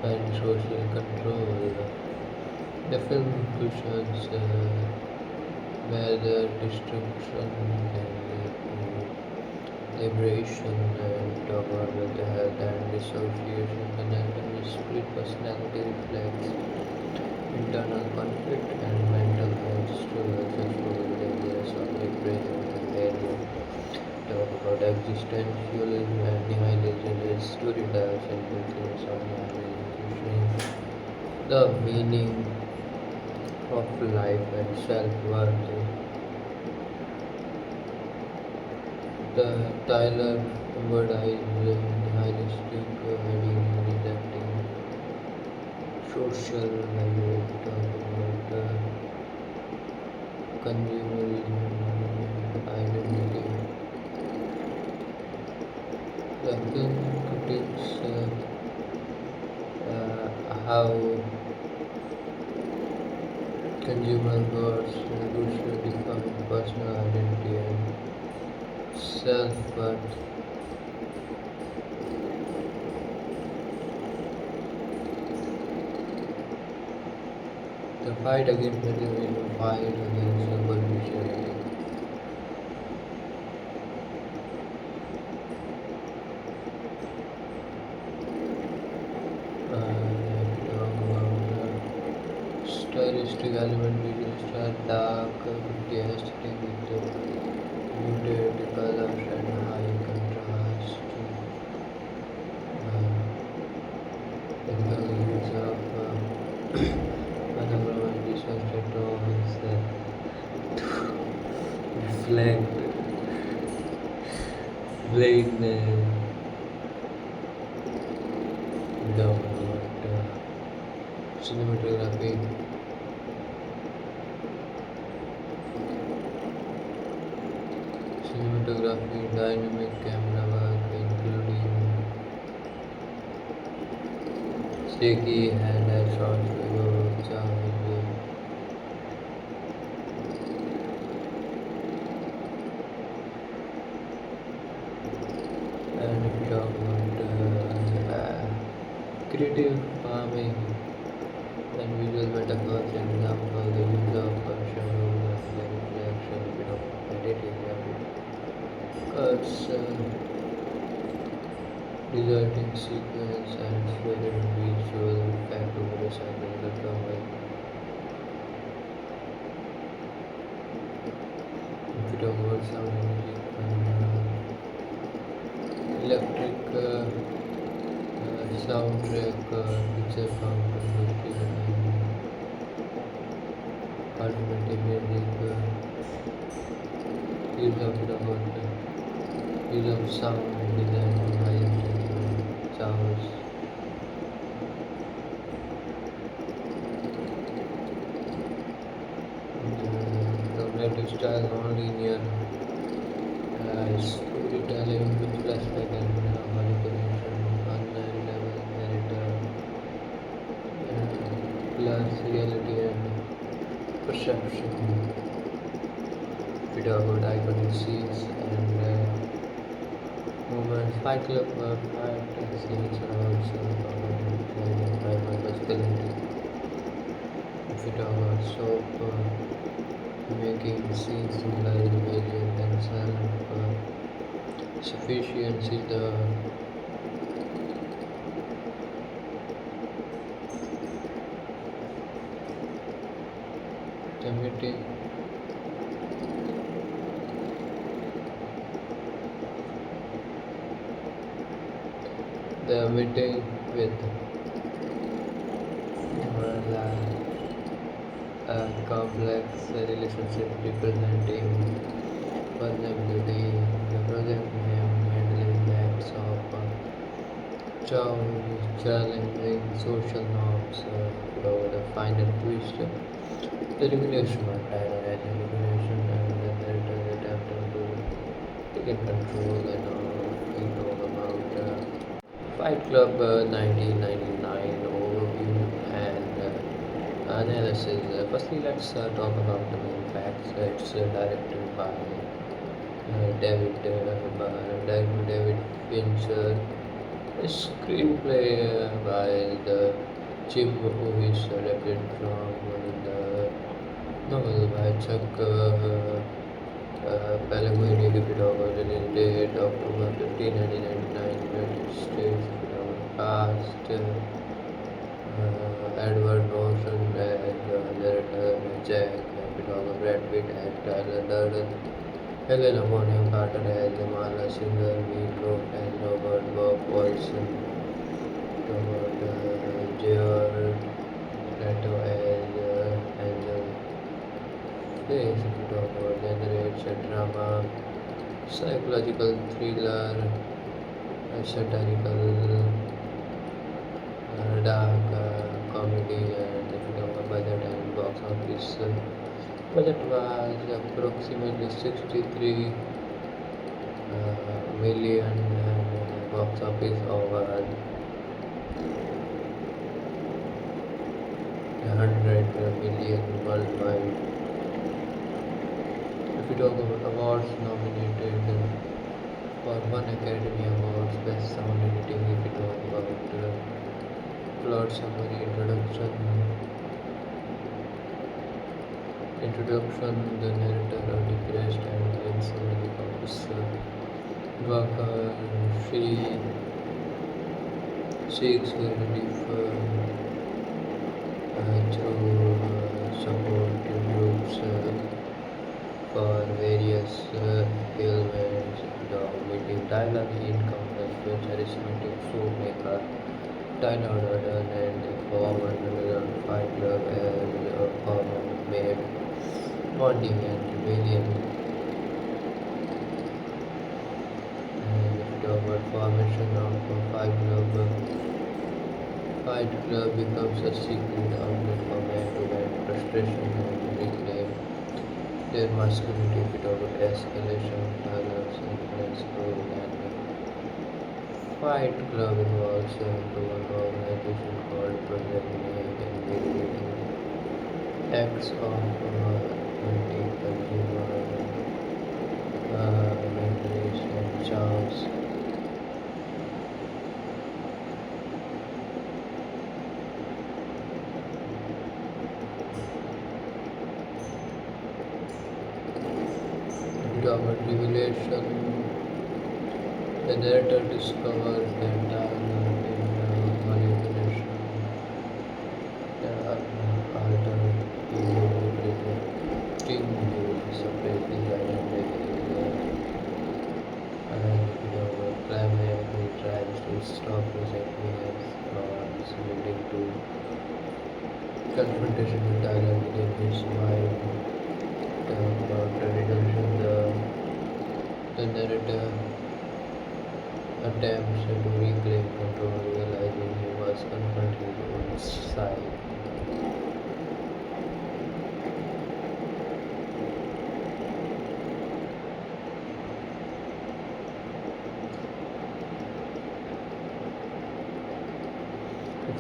and social control. The film cushions whether destruction can lead to liberation and talk about mental health and dissociation. The narrative split personality reflects internal conflict and mental health struggles, exploring the ideas of liberation and failure. Talk about existentialism and nihilism as story tells and influence on nihilism, questioning the meaning of life and self-worth. The Tyler embodies nihilistic ideas, rejecting social value, talk about consumerism, identity. The film critiques how consumer goods reduce define personal identity and self-worth. The fight against materialism, fight against superficiality. If we talk about stylistic element, visual style, dark, aesthetic with muted colors and high contrast. The use of monochrome and distorted tones reflect blackness without cinematography. Cinematography, dynamic camera work, including shaky hand shots, video, charge, and if we talk about creative farming and visual metaphors, example, the use of shadows and the reflection, bit of editing, cuts, deserting sequence, and fluid visual effect to recycle the terminal. If we talk about sound and music and electric soundtrack, picture fountain, alternative music, use of use of sound design to high sounds. Cognitive style, non-linear storytelling with flashback and manipulation, unknown level narrator, plus reality and perception. We talk about iconic scenes and movements. Fight Club fight scenes are also common by masculinity. If we talk about soap making scenes symbolize obedience and self-sufficiency, the meeting. The meeting with a complex relationship representing vulnerability. The project name handling acts of challenging social norms. The final twist, the regulation of terrorizing regulation and the narrative attempting to take control and all talk about Fight Club 1999 overview and analysis. Firstly, let's talk about the main facts. It's directed by David Fincher. A screenplay by the Jim who is adapted from the novel by Chuck Palahniuk. Release date October 15, 1999, United States. Cast Edward Norton as narrator, Jack Pitoga, Brad Pitt as Tyler Durden, Helena Bonham Carter as Mala Singer, Meatloaf as Robert Bob Wilson, Robert Jared Leto as Angel Face, Pitoga generates a drama, psychological thriller, satirical, dark comedy, and if you talk about budget and box office, budget was approximately 63 million and box office over 100 million worldwide. If you talk about awards nominated for one Academy Awards, Best Sound Editing, if you talk about plot summary, introduction, the narrator, a depressed and insomniac officer Walker, she seeks relief through support groups for various ailments. The meeting Tyler encounters the charismatic filmmaker Tyler Durden and the former Fight Club as a former maid, bonding and rebellion. And the formation of Fight Club becomes a secret outlet for men to vent frustration and reclaim their masculinity without escalation, violence, influence, rule, and Fight Club involves into an organization called Project Meg, engaging acts of anti-consumer memories and charms. Without revelation, the narrator discovers that dialogue in manipulation, alter ego presenting the separate identity, and climate who tries to stop presenting as gods, leading to confrontation with dialogue within his mind. About the redemption, the narrator attempts to reclaim control, realizing he must confront his own side.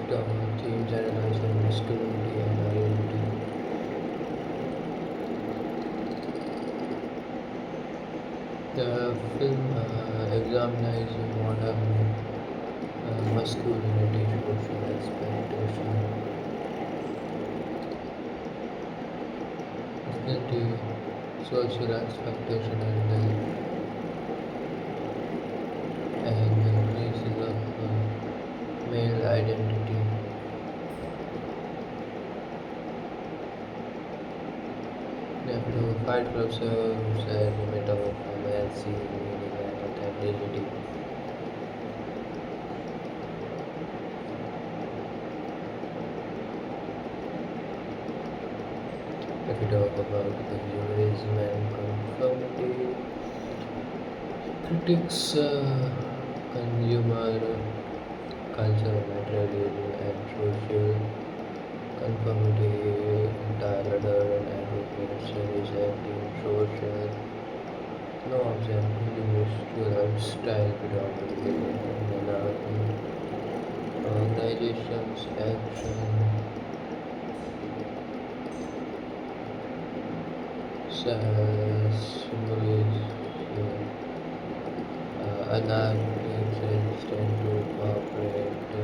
The themes analyzing masculinity and identity. The film examines modern masculinity, social expectation, ethnicity, social expectation, and the crisis of male identity. The Fight Club serves as a metaphor for male seeing meaning and authenticity. If we talk about consumerism and conformity, critics consumer culture, materialism, and social conformity. Tyler Durden advocates rejecting social norms and individual style predominantly in an organization's action symbols an act exists to cooperate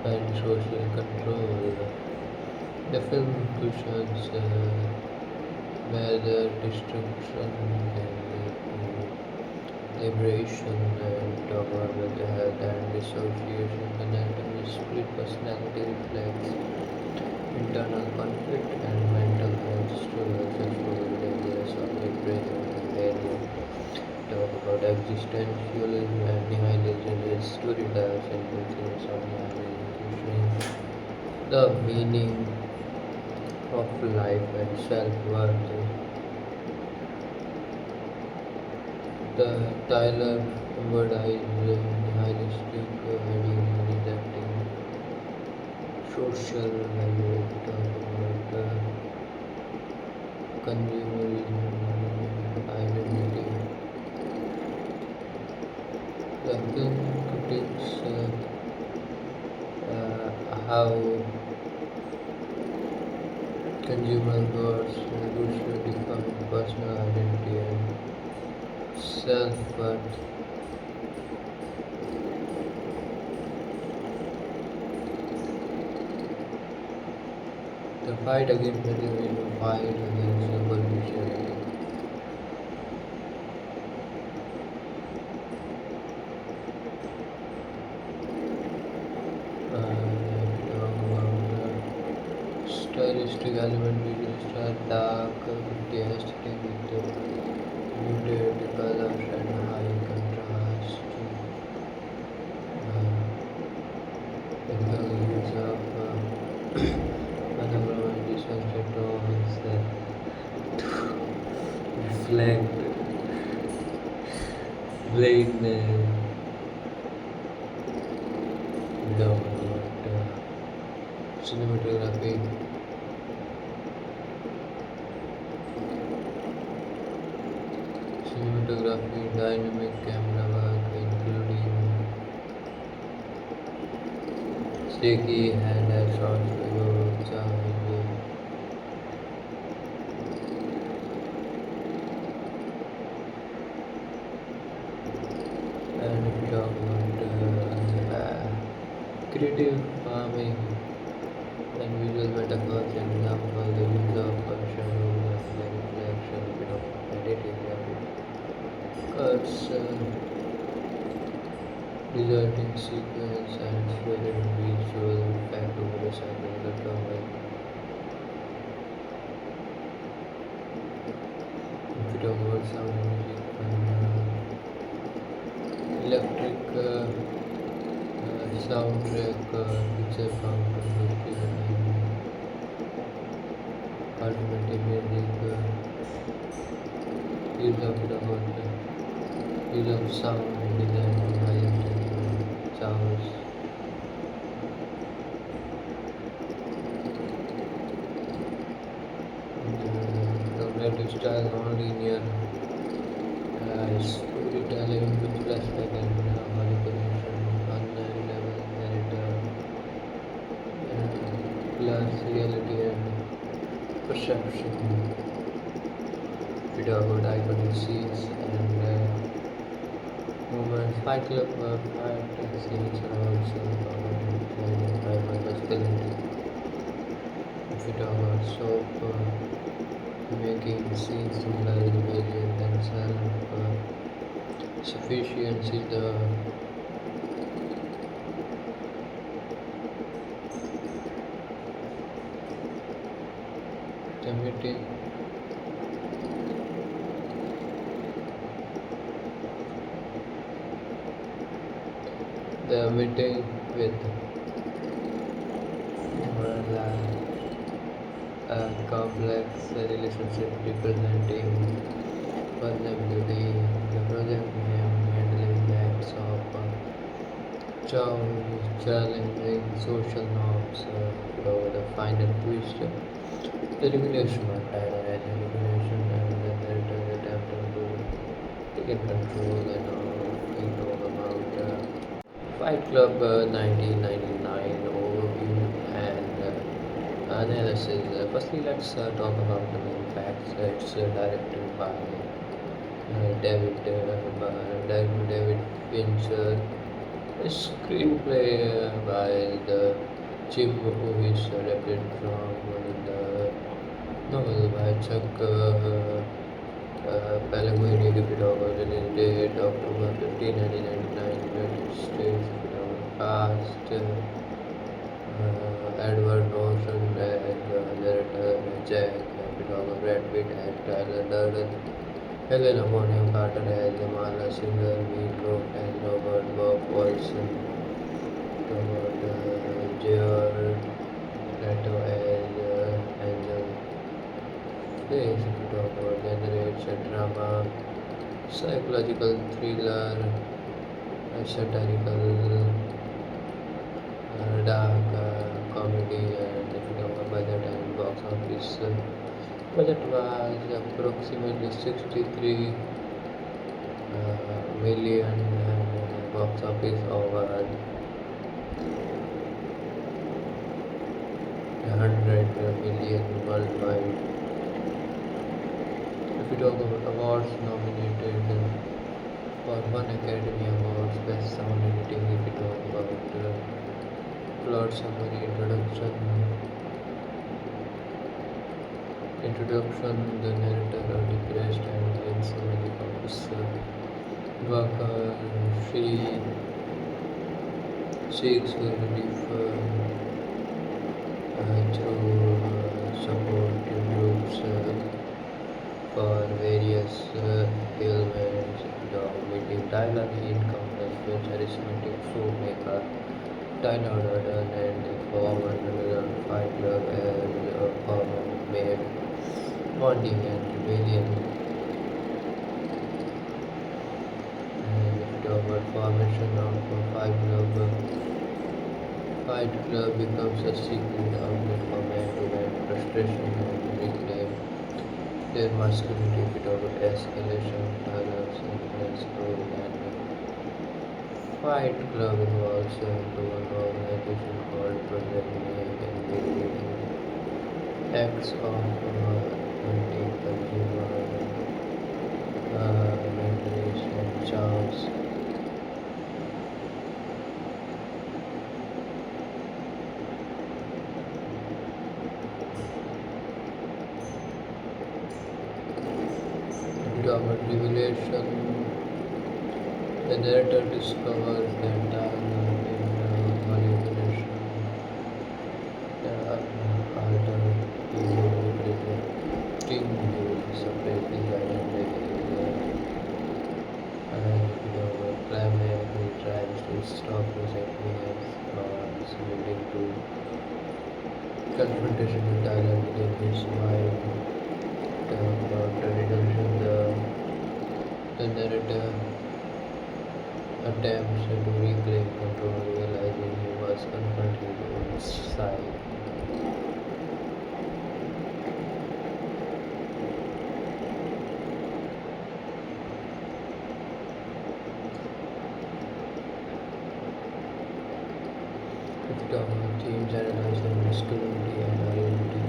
and social control. The film cushions whether destruction can lead to liberation and talk about mental health and dissociation. The narrative split personality reflects internal conflict and mental health struggles, exposing the ideas of depression and failure. Talk about existentialism and nihilism. The story dives into themes of nihilism, questioning the meaning of life and self-worth. The Tyler embodies nihilistic ideas, rejecting social value. Talk about consumerism, identity. The film critiques how consumer goods reduce define personal identity and self-worth. The fight against materialism, fight against superficiality. If we talk about the stylistic element, visual style, dark, aesthetic with muted colors and high contrast. Ethical use of monochromatic sunset tones to reflect blackness. Without cinematography. Cinematography, dynamic camera work, including shaky hand shots, and if we talk about creative farming and visual metaphors, an example, the use of shadows and the reflection, a bit of editing, cuts, deserting sequence, and fluid visual effect over recycling the terminal. If we talk about sound music and electric soundtrack, picture composition, and automatic music, use of the use of sound design to highlight sounds. The narrative style non-linear storytelling with flashback and manipulation, unknown level narrator, plus reality and perception. We talk about iconic scenes and moments. Fight Club fight scenes are also common by masculinity. If we talk about soap making scenes symbolize rebellion and self-sufficiency, the meeting. The meeting with a complex relationship representing vulnerability. The project name handling acts of challenging social norms over the final twist. The regulation of data and regulation and the narrative attempting to take control and control about Fight Club 1999 overview and analysis. Firstly, let's talk about the main facts. It's directed by David Fincher. A screenplay by the Jim who is adapted from the novel by Chuck Palahniuk. If you talk about release date October 15, 1999, United States. If you talk about cast, Edward Norton as narrator Jack. If you talk about Brad Pitt as Tyler Durden, Helena Bonham Carter as Amala Singer, Meatloaf as Robert Bob Wilson, Robert Jared Leto as Angel Face. If you talk about genre, it's a drama, psychological thriller, satirical, dark comedy, and if you talk about budget and box office, budget was approximately 63 million and box office over 100 million worldwide. If you talk about awards nominated for one Academy Awards, Best Sound Editing. If you talk about plot summary, introduction, the narrator, a depressed and insomniac officer worker, she seeks relief through support groups for various ailments. Meeting Tyler, he encounters the charismatic filmmaker Tyler Durden and the former Fight Club as a former mayor, bonding and rebellion. And if you talk about formation of Fight Club becomes a secret outlet for men to vent frustration and reclaim their masculinity. If you talk about escalation, tolerance, influence, role, and Fight Club involves into an organization called Project Make and acts of anti-consumer mentalist and Charles. About revelation, the narrator discovers that Tyler in manipulation, alter ego predicting to separate his identity and climate who tries to stop his happiness or leading to confrontation with Tyler within his mind. About the redemption, the narrator attempts to reclaim control, realizing he must confront his own side. If we talk about themes analyzing masculinity and identity,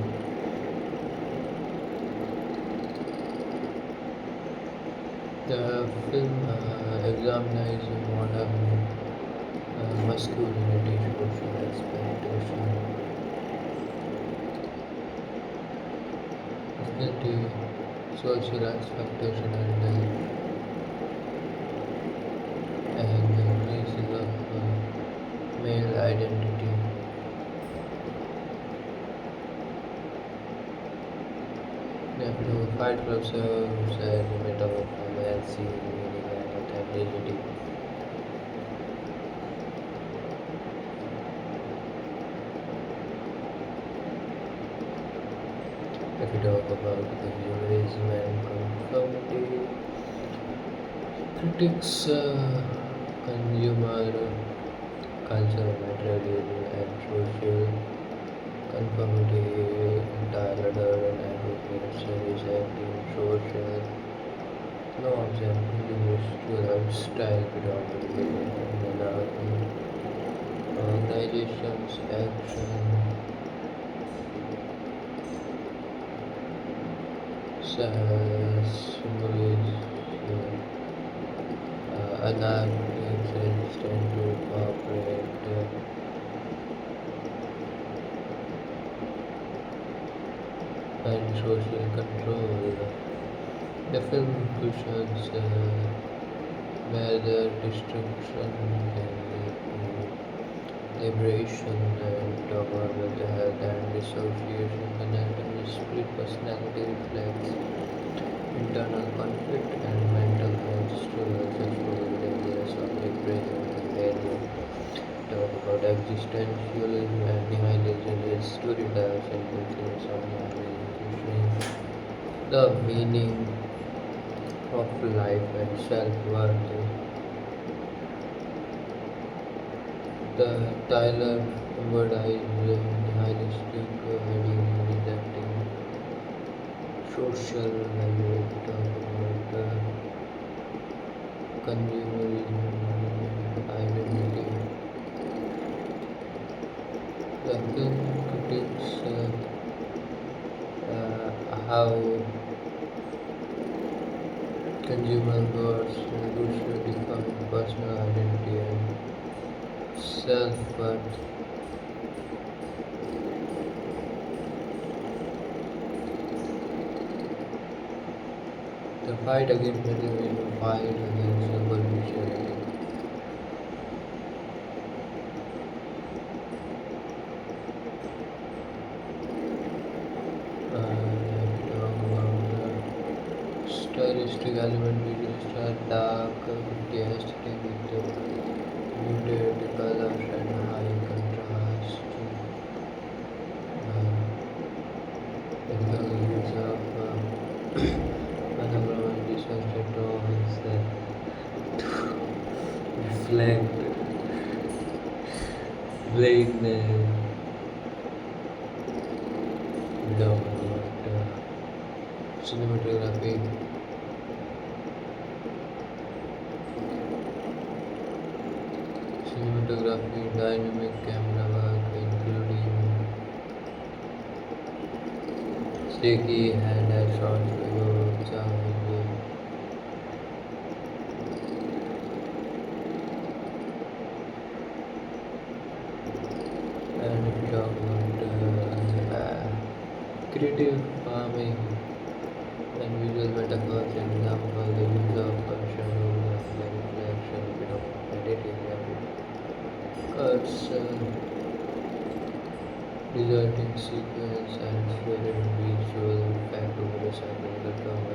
the film examines modern masculinity, social expectation, ethnicity, social expectation, and the crisis of male identity. The Fight Club serves as a metaphor for male seeing meaning and authenticity. If we talk about consumerism and conformity, critics consumer culture, materialism, and social conformity. Tyler Durden advocates rejecting social norms and consumerist lifestyle predominantly in anarchy. Organizations' action symbols an act existent to cooperate and social control. The film cushions where the destruction can lead to liberation and talk about mental health and dissociation. The narrative split personality reflects internal conflict and mental health struggles, exploring the ideas of liberation and failure. Talk about existentialism and nihilism. The story dives into themes of nihilism, questioning the meaning of life and self-worth. The Tyler embodies nihilistic ideas, rejecting social value. Talk about consumerism identity. The film critiques how consumer goods reduce define personal identity and self-worth. The fight against materialism, fight against superficiality. If we talk about the stylistic element, visual style, dark, aesthetic with muted colors and high contrast. Ethical use of monochromatic disaster tones that reflect blackness. Without cinematography, dynamic camera work, including sticky hand shots, video, charging, and if you talk about creative farming and visual metaphors, example, the use of shadow, reflection, bit of editing, cuts, resulting sequence, and fluid visual effect over recycling the term.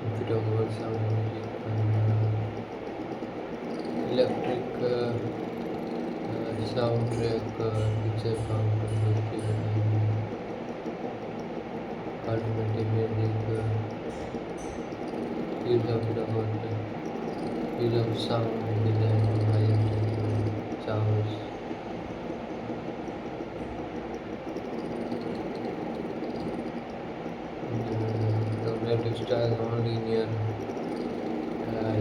If you talk about sound music and electric soundtrack, picture found industrial and alternative music, use of it about use of sound design to high sounds. Cognitive style, non-linear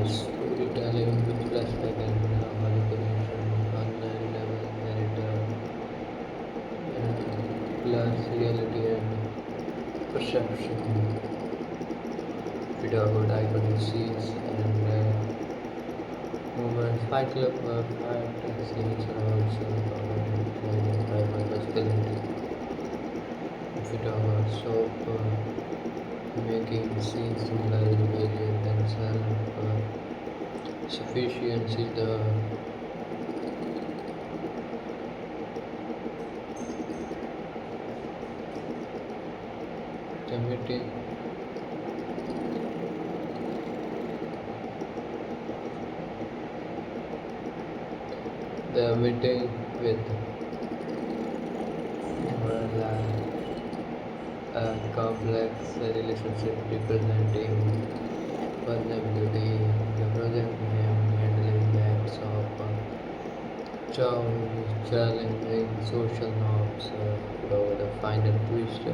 storytelling with flashback and manipulation, unknown level narrator, plus reality and perception. We talk about iconic scenes and movements. Fight Club fight scenes are also common hyper-masculinity. If we talk about soap making scenes symbolize obedience and self-sufficiency, the meeting with a complex relationship representing vulnerability, the project name handling acts of challenging social norms, the final twist,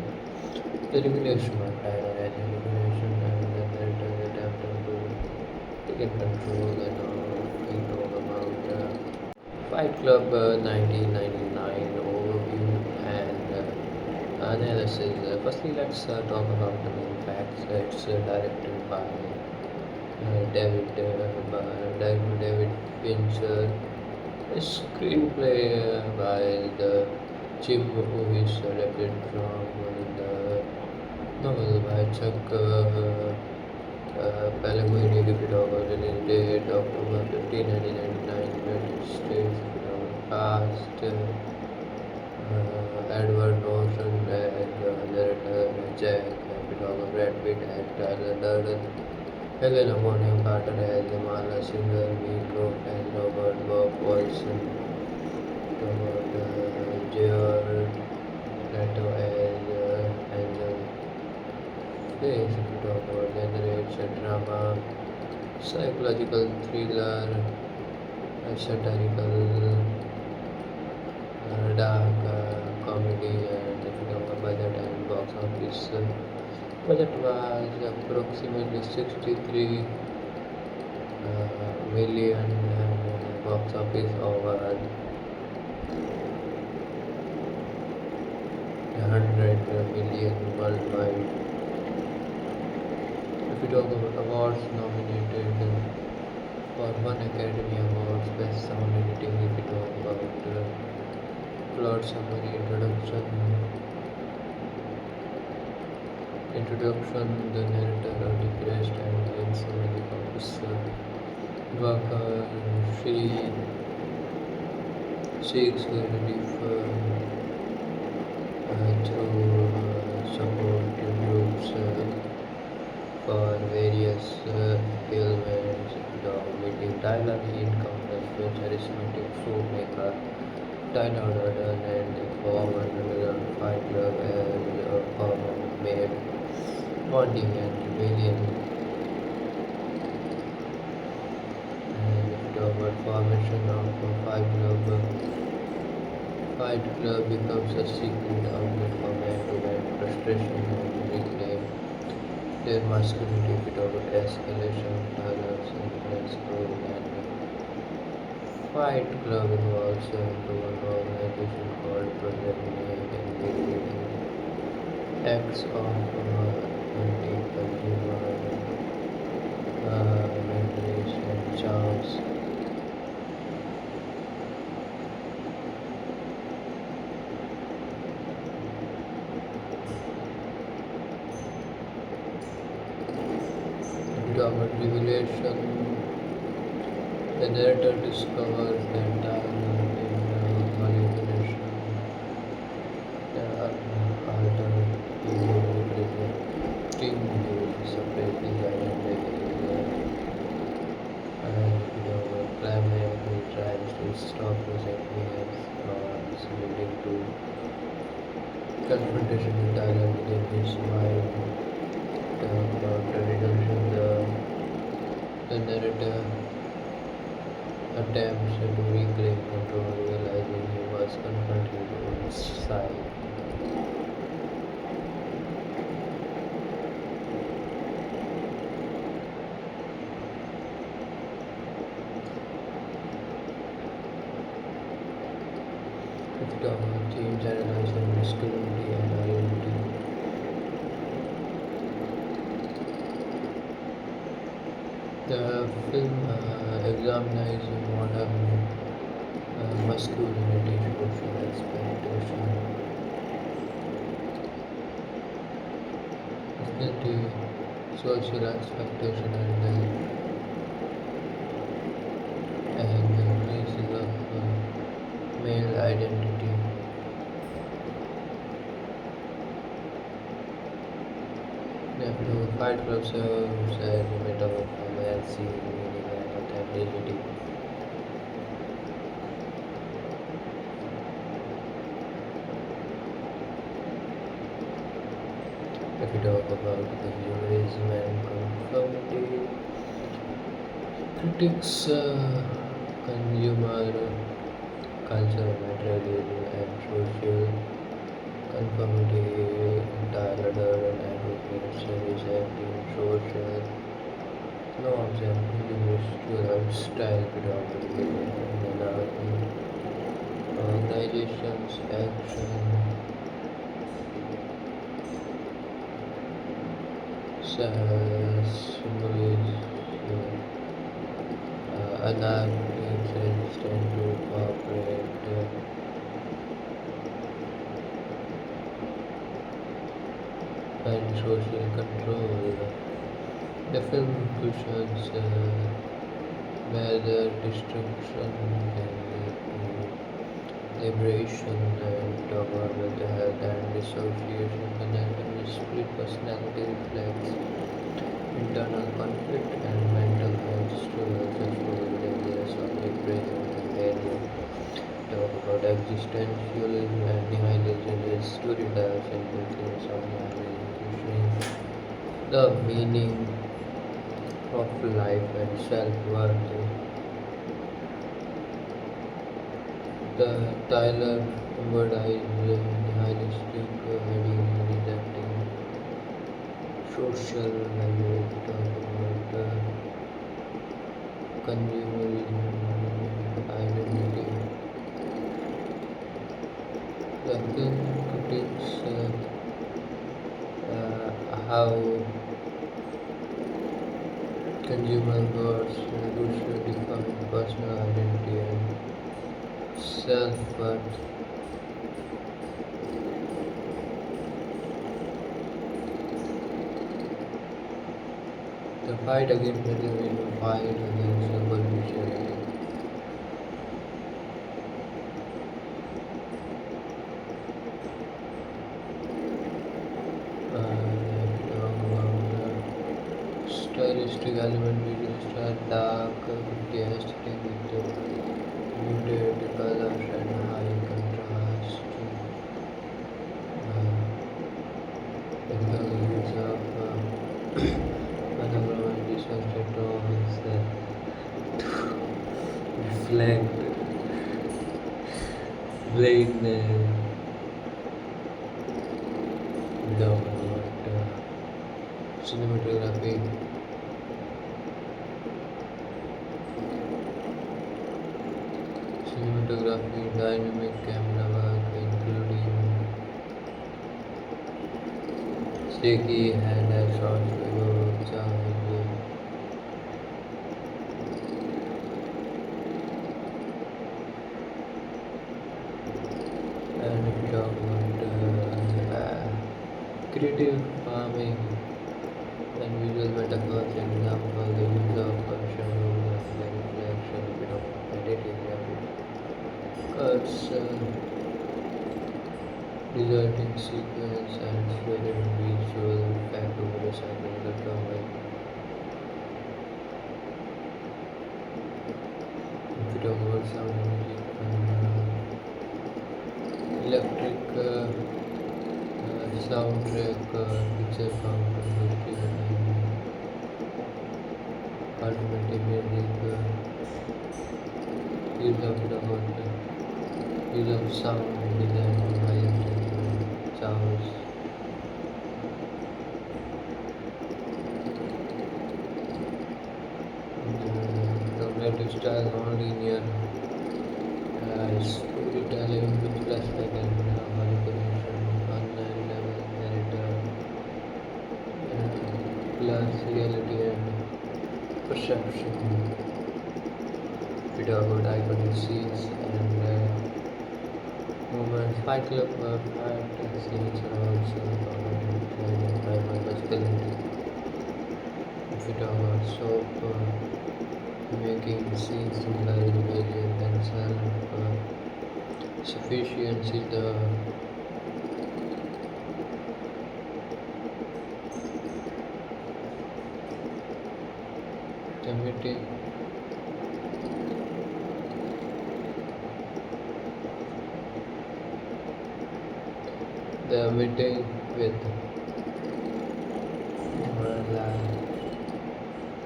the regulation of data and regulation and the narrative attempting to take control and we talk about Fight Club 1999 overview and analysis. Firstly, let's talk about the main facts. It's directed by David Fincher. A screenplay by the Jim who is adapted from the novel by Chuck Palahniuk. If you talk about release date October 15, 1999, United States. If you talk about cast. Edward Norton as narrator, Jack, Peter Brad Pitt as Tyler Durden, Helena Bonham Carter as Mala Singer, Meatloaf as Robert Bob Olson, Robert Jared Leto as Angel Face, if you talk about genre, it's a drama, psychological thriller, satirical, dark comedy, and if you talk about budget and box office, budget was approximately 63 million and box office over 100 million worldwide. If you talk about awards nominated for one Academy Awards, Best Sound Editing, if you talk about plot summary, introduction, the narrator, depressed and insomniac officer Walker, she seeks relief through support groups for various ailments. Meeting Tyler, he encounters the charismatic filmmaker Tyler Durden and the former underground fight club as a former maid, bonding and rebellion. And the formation of a fight club becomes a secret outlet for men to vent frustration and reclaim their masculinity without escalation, tolerance, influence, growth, and Fight Club involves into an organization called Project Make engaging acts of anti-consumer mentalist and charms. Without revelation, the narrator discovers that Tyler is a manipulation. There are alter ego presenting to separate his identity and climate who tries to stop presenting as flaws, leading to confrontation with Tyler within his mind. About the redemption, the narrator attempts to reclaim control, realizing he was confronting his own side. If the themes analyzing masculinity and identity, the film examines modern masculinity, social expectation, dignity, social expectation, and the crisis of male identity. The Fight Club serves as a metaphor for mercy, meaning, and authenticity. If we talk about consumerism and conformity, critics consumer culture, materialism, and social conformity. Tyler Durden advocates rejecting social norms and individual lifestyle without anarchy. Organizations' action symbols anarchists tend to cooperate and social control. The film cushions whether destruction can lead to liberation and talk about mental health and dissociation. Anatomy split personality reflects internal conflict and mental health struggles exposed areas of depression and mania. Talk about existentialism and nihilism. The story dives into themes of nihilism, questioning the meaning of life and self-worth. The Tyler embodies nihilistic heading, rejecting social value, talk about consumerism, identity. The film critiques how consumer goods reduce define personal identity and self-worth. The fight against materialism, the fight against superficiality. Talk about the stylistic element, visual style, dark, gritty aesthetic with muted colors and high contrast. Technical use of monochromatic disaster tones reflect blackness, without cinematography. Cinematography, dynamic camera work, including shaky hand shots, video charge, and if you talk about creative farming and visual metaphors, example, the use of shadow and the reflection, bit of editing, cuts, deserting sequence, and fluid visual effect over recycling the drawing. If you talk about sound music and electric soundtrack, picture sound, industrial and alternative music, use of use of sound design for high sounds. Cognitive style, non-linear storytelling with flashback and manipulation, unknown level narrator, plus reality and perception. We talk about iconic scenes and moments. Fight Club fight scenes are also common primal masculinity. If we talk about soap making scenes symbolize rebellion and self-sufficiency, the meeting. The meeting with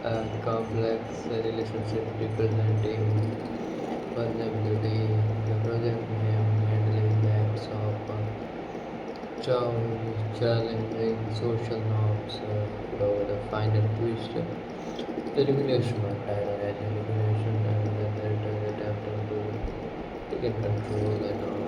a complex relationship representing vulnerability. The project name handling the acts of challenging social norms. The final twist, the regulation of data as regulation and the narrator attempting to take control and all.